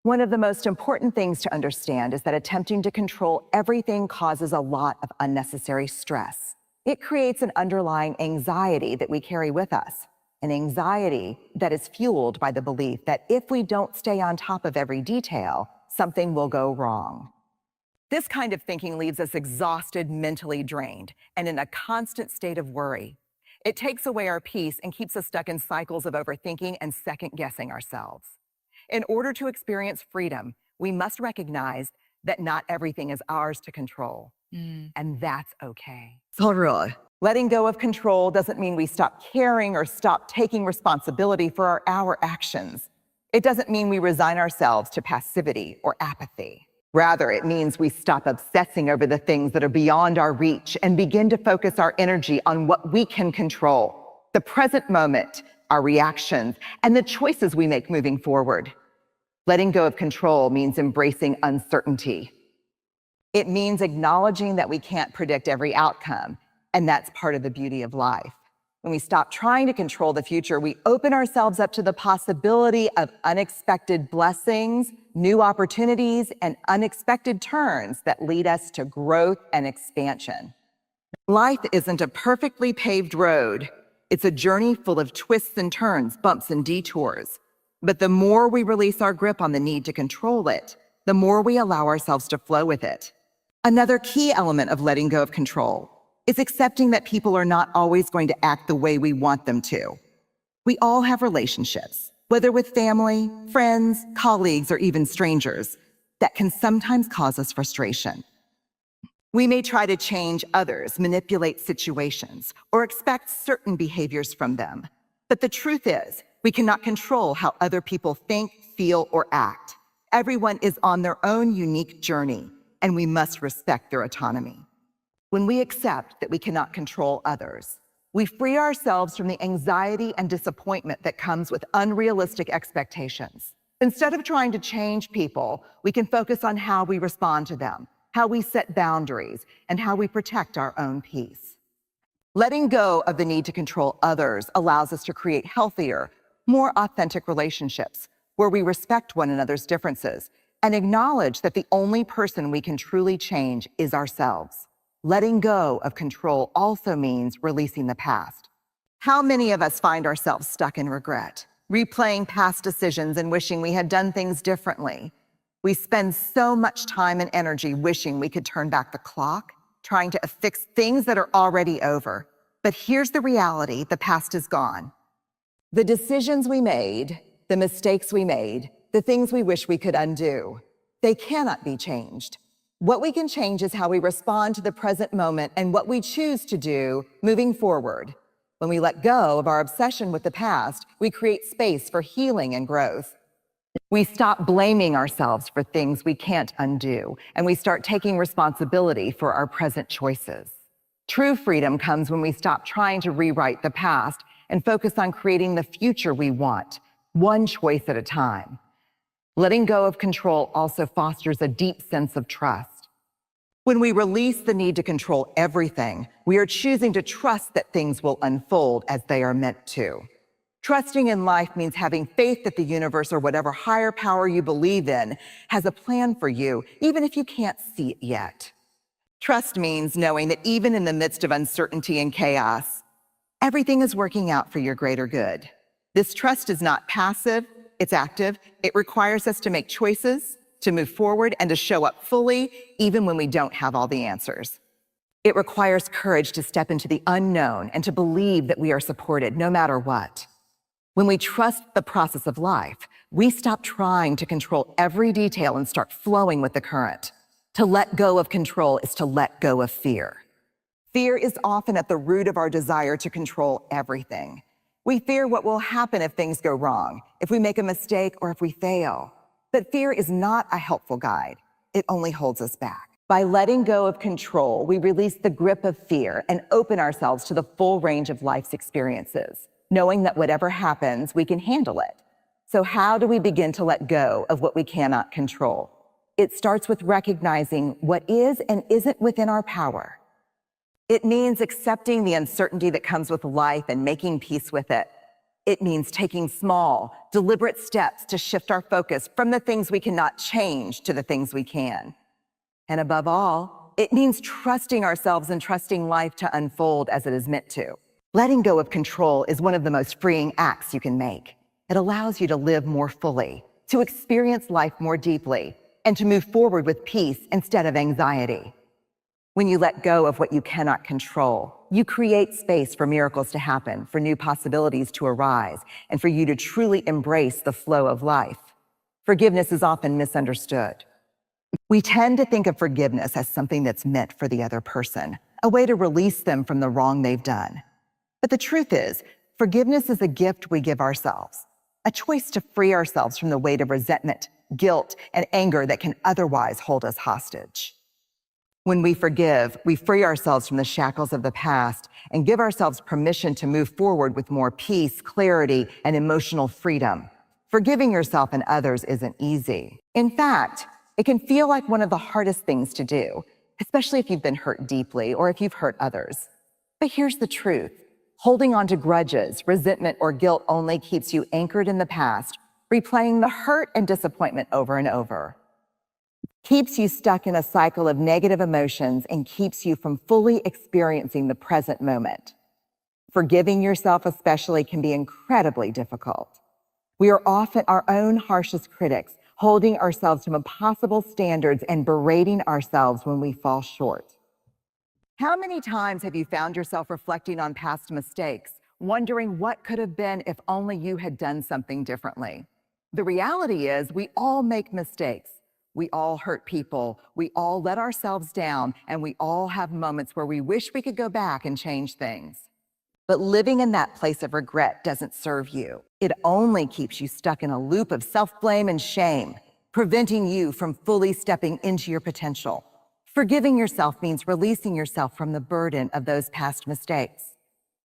One of the most important things to understand is that attempting to control everything causes a lot of unnecessary stress. It creates an underlying anxiety that we carry with us, an anxiety that is fueled by the belief that if we don't stay on top of every detail, something will go wrong. This kind of thinking leaves us exhausted, mentally drained, and in a constant state of worry. It takes away our peace and keeps us stuck in cycles of overthinking and second-guessing ourselves. In order to experience freedom, we must recognize that not everything is ours to control, and that's okay. Letting go of control doesn't mean we stop caring or stop taking responsibility for our actions. It doesn't mean we resign ourselves to passivity or apathy. Rather, it means we stop obsessing over the things that are beyond our reach and begin to focus our energy on what we can control: the present moment, our reactions, and the choices we make moving forward. Letting go of control means embracing uncertainty. It means acknowledging that we can't predict every outcome, and that's part of the beauty of life. When we stop trying to control the future, we open ourselves up to the possibility of unexpected blessings, new opportunities, and unexpected turns that lead us to growth and expansion. Life isn't a perfectly paved road. It's a journey full of twists and turns, bumps and detours. But the more we release our grip on the need to control it, the more we allow ourselves to flow with it. Another key element of letting go of control is accepting that people are not always going to act the way we want them to. We all have relationships, whether with family, friends, colleagues, or even strangers, that can sometimes cause us frustration. We may try to change others, manipulate situations, or expect certain behaviors from them. But the truth is, we cannot control how other people think, feel, or act. Everyone is on their own unique journey, and we must respect their autonomy. When we accept that we cannot control others, we free ourselves from the anxiety and disappointment that comes with unrealistic expectations. Instead of trying to change people, we can focus on how we respond to them, how we set boundaries, and how we protect our own peace. Letting go of the need to control others allows us to create healthier, more authentic relationships where we respect one another's differences and acknowledge that the only person we can truly change is ourselves. Letting go of control also means releasing the past. How many of us find ourselves stuck in regret, replaying past decisions and wishing we had done things differently? We spend so much time and energy wishing we could turn back the clock, trying to fix things that are already over. But here's the reality: the past is gone. The decisions we made, the mistakes we made, the things we wish we could undo, they cannot be changed. What we can change is how we respond to the present moment and what we choose to do moving forward. When we let go of our obsession with the past, we create space for healing and growth. We stop blaming ourselves for things we can't undo, and we start taking responsibility for our present choices. True freedom comes when we stop trying to rewrite the past and focus on creating the future we want, one choice at a time. Letting go of control also fosters a deep sense of trust. When we release the need to control everything, we are choosing to trust that things will unfold as they are meant to. Trusting in life means having faith that the universe, or whatever higher power you believe in, has a plan for you, even if you can't see it yet. Trust means knowing that even in the midst of uncertainty and chaos, everything is working out for your greater good. This trust is not passive, it's active. It requires us to make choices, to move forward, and to show up fully, even when we don't have all the answers. It requires courage to step into the unknown and to believe that we are supported no matter what. When we trust the process of life, we stop trying to control every detail and start flowing with the current. To let go of control is to let go of fear. Fear is often at the root of our desire to control everything. We fear what will happen if things go wrong, if we make a mistake, or if we fail. But fear is not a helpful guide. It only holds us back. By letting go of control, we release the grip of fear and open ourselves to the full range of life's experiences, knowing that whatever happens, we can handle it. So how do we begin to let go of what we cannot control? It starts with recognizing what is and isn't within our power. It means accepting the uncertainty that comes with life and making peace with it. It means taking small, deliberate steps to shift our focus from the things we cannot change to the things we can. And above all, it means trusting ourselves and trusting life to unfold as it is meant to. Letting go of control is one of the most freeing acts you can make. It allows you to live more fully, to experience life more deeply, and to move forward with peace instead of anxiety. When you let go of what you cannot control, you create space for miracles to happen, for new possibilities to arise, and for you to truly embrace the flow of life. Forgiveness is often misunderstood. We tend to think of forgiveness as something that's meant for the other person, a way to release them from the wrong they've done. But the truth is, forgiveness is a gift we give ourselves, a choice to free ourselves from the weight of resentment, guilt, and anger that can otherwise hold us hostage. When we forgive, we free ourselves from the shackles of the past and give ourselves permission to move forward with more peace, clarity, and emotional freedom. Forgiving yourself and others isn't easy. In fact, it can feel like one of the hardest things to do, especially if you've been hurt deeply or if you've hurt others. But here's the truth. Holding on to grudges, resentment, or guilt only keeps you anchored in the past, replaying the hurt and disappointment over and over. Keeps you stuck in a cycle of negative emotions and keeps you from fully experiencing the present moment. Forgiving yourself especially can be incredibly difficult. We are often our own harshest critics, holding ourselves to impossible standards and berating ourselves when we fall short. How many times have you found yourself reflecting on past mistakes, wondering what could have been if only you had done something differently? The reality is we all make mistakes. We all hurt people. We all let ourselves down, and we all have moments where we wish we could go back and change things. But living in that place of regret doesn't serve you. It only keeps you stuck in a loop of self-blame and shame, preventing you from fully stepping into your potential. Forgiving yourself means releasing yourself from the burden of those past mistakes.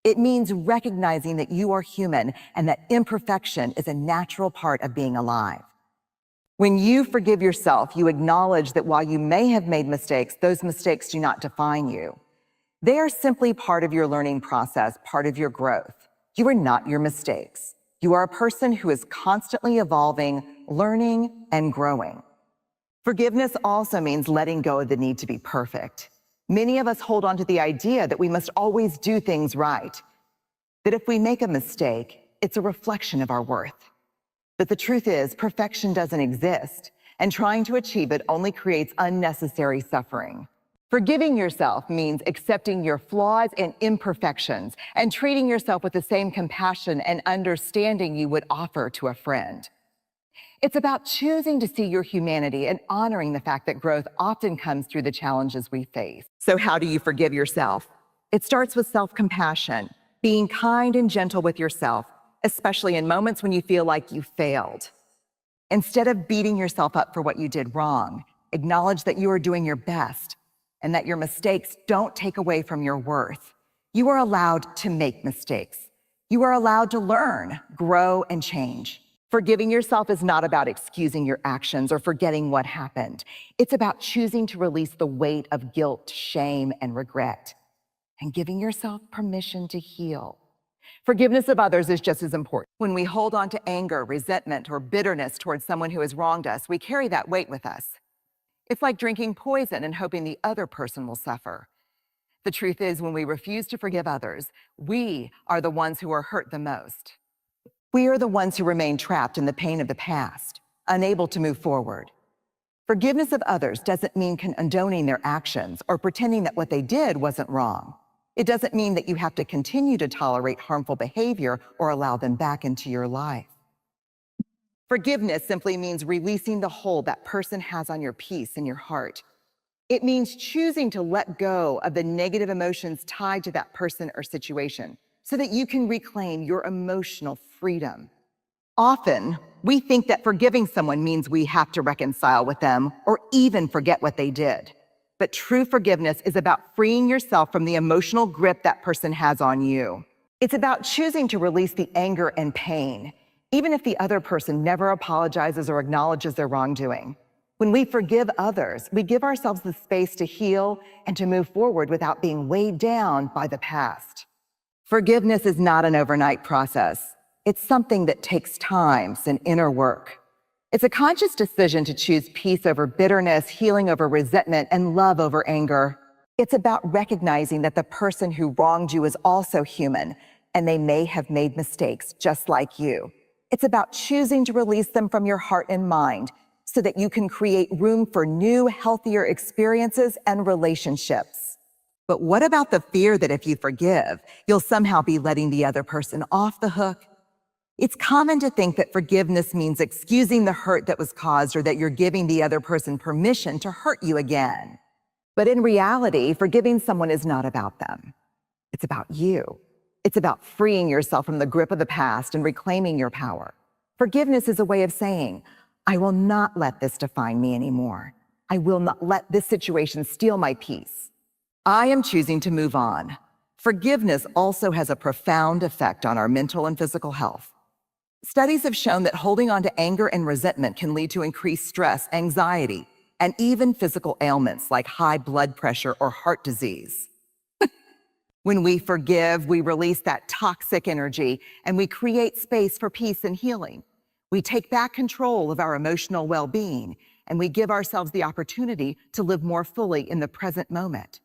It means recognizing that you are human and that imperfection is a natural part of being alive. When you forgive yourself, you acknowledge that while you may have made mistakes, those mistakes do not define you. They are simply part of your learning process, part of your growth. You are not your mistakes. You are a person who is constantly evolving, learning, and growing. Forgiveness also means letting go of the need to be perfect. Many of us hold on to the idea that we must always do things right, that if we make a mistake, it's a reflection of our worth. But the truth is, perfection doesn't exist, and trying to achieve it only creates unnecessary suffering. Forgiving yourself means accepting your flaws and imperfections and treating yourself with the same compassion and understanding you would offer to a friend. It's about choosing to see your humanity and honoring the fact that growth often comes through the challenges we face. So how do you forgive yourself? It starts with self-compassion, being kind and gentle with yourself, especially in moments when you feel like you failed. Instead of beating yourself up for what you did wrong, acknowledge that you are doing your best and that your mistakes don't take away from your worth. You are allowed to make mistakes. You are allowed to learn, grow, and change. Forgiving yourself is not about excusing your actions or forgetting what happened. It's about choosing to release the weight of guilt, shame, and regret, and giving yourself permission to heal. Forgiveness of others is just as important. When we hold on to anger, resentment, or bitterness towards someone who has wronged us, we carry that weight with us. It's like drinking poison and hoping the other person will suffer. The truth is, when we refuse to forgive others, we are the ones who are hurt the most. We are the ones who remain trapped in the pain of the past, unable to move forward. Forgiveness of others doesn't mean condoning their actions or pretending that what they did wasn't wrong. It doesn't mean that you have to continue to tolerate harmful behavior or allow them back into your life. Forgiveness simply means releasing the hold that person has on your peace and your heart. It means choosing to let go of the negative emotions tied to that person or situation so that you can reclaim your emotional freedom. Often, we think that forgiving someone means we have to reconcile with them or even forget what they did. But true forgiveness is about freeing yourself from the emotional grip that person has on you. It's about choosing to release the anger and pain, even if the other person never apologizes or acknowledges their wrongdoing. When we forgive others, we give ourselves the space to heal and to move forward without being weighed down by the past. Forgiveness is not an overnight process. It's something that takes time and inner work. It's a conscious decision to choose peace over bitterness, healing over resentment, and love over anger. It's about recognizing that the person who wronged you is also human, and they may have made mistakes just like you. It's about choosing to release them from your heart and mind so that you can create room for new, healthier experiences and relationships. But what about the fear that if you forgive, you'll somehow be letting the other person off the hook? It's common to think that forgiveness means excusing the hurt that was caused or that you're giving the other person permission to hurt you again. But in reality, forgiving someone is not about them. It's about you. It's about freeing yourself from the grip of the past and reclaiming your power. Forgiveness is a way of saying, I will not let this define me anymore. I will not let this situation steal my peace. I am choosing to move on. Forgiveness also has a profound effect on our mental and physical health. Studies have shown that holding on to anger and resentment can lead to increased stress, anxiety, and even physical ailments like high blood pressure or heart disease. When we forgive, we release that toxic energy and we create space for peace and healing. We take back control of our emotional well-being and we give ourselves the opportunity to live more fully in the present moment.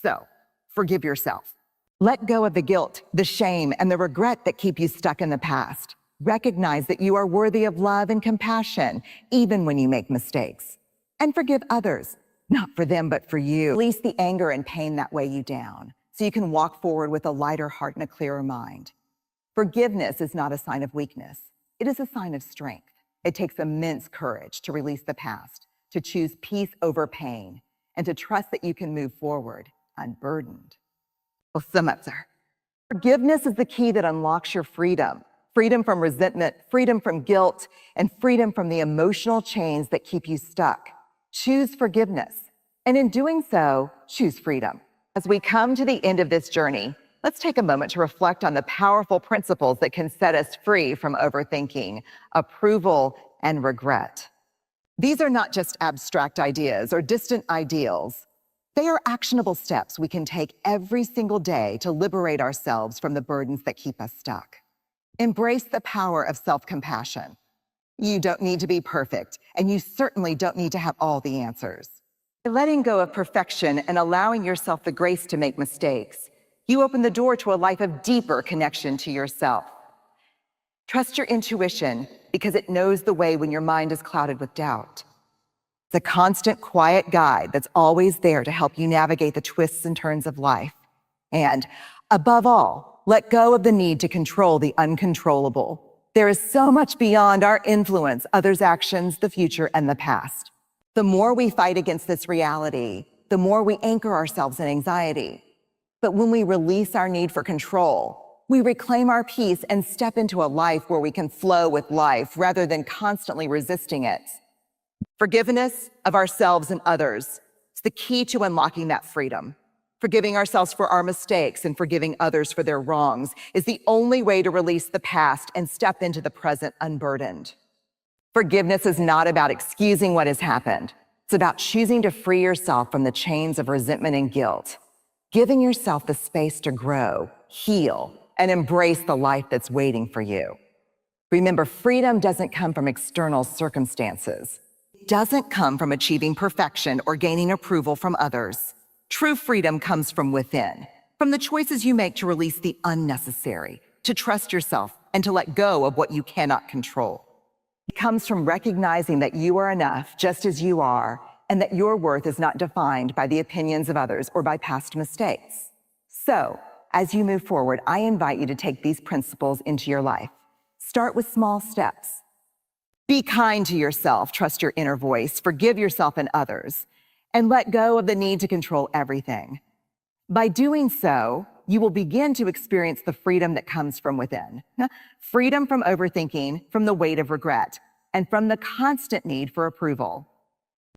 So, forgive yourself. Let go of the guilt, the shame, and the regret that keep you stuck in the past. Recognize that you are worthy of love and compassion, even when you make mistakes. And forgive others, not for them, but for you. Release the anger and pain that weigh you down, so you can walk forward with a lighter heart and a clearer mind. Forgiveness is not a sign of weakness. It is a sign of strength. It takes immense courage to release the past, to choose peace over pain, and to trust that you can move forward unburdened. Well, sum up, sir. Forgiveness is the key that unlocks your freedom. Freedom from resentment, freedom from guilt, and freedom from the emotional chains that keep you stuck. Choose forgiveness. And in doing so, choose freedom. As we come to the end of this journey, let's take a moment to reflect on the powerful principles that can set us free from overthinking, approval, and regret. These are not just abstract ideas or distant ideals. They are actionable steps we can take every single day to liberate ourselves from the burdens that keep us stuck. Embrace the power of self-compassion. You don't need to be perfect, and you certainly don't need to have all the answers. By letting go of perfection and allowing yourself the grace to make mistakes, you open the door to a life of deeper connection to yourself. Trust your intuition because it knows the way when your mind is clouded with doubt. It's a constant, quiet guide that's always there to help you navigate the twists and turns of life. And above all, let go of the need to control the uncontrollable. There is so much beyond our influence, others' actions, the future, and the past. The more we fight against this reality, the more we anchor ourselves in anxiety. But when we release our need for control, we reclaim our peace and step into a life where we can flow with life rather than constantly resisting it. Forgiveness of ourselves and others is the key to unlocking that freedom. Forgiving ourselves for our mistakes and forgiving others for their wrongs is the only way to release the past and step into the present unburdened. Forgiveness is not about excusing what has happened. It's about choosing to free yourself from the chains of resentment and guilt, giving yourself the space to grow, heal, and embrace the life that's waiting for you. Remember, freedom doesn't come from external circumstances. It doesn't come from achieving perfection or gaining approval from others. True freedom comes from within, from the choices you make to release the unnecessary, to trust yourself, and to let go of what you cannot control. It comes from recognizing that you are enough just as you are, and that your worth is not defined by the opinions of others or by past mistakes. So, as you move forward, I invite you to take these principles into your life. Start with small steps. Be kind to yourself, trust your inner voice, forgive yourself and others, and let go of the need to control everything. By doing so, you will begin to experience the freedom that comes from within. Freedom from overthinking, from the weight of regret, and from the constant need for approval.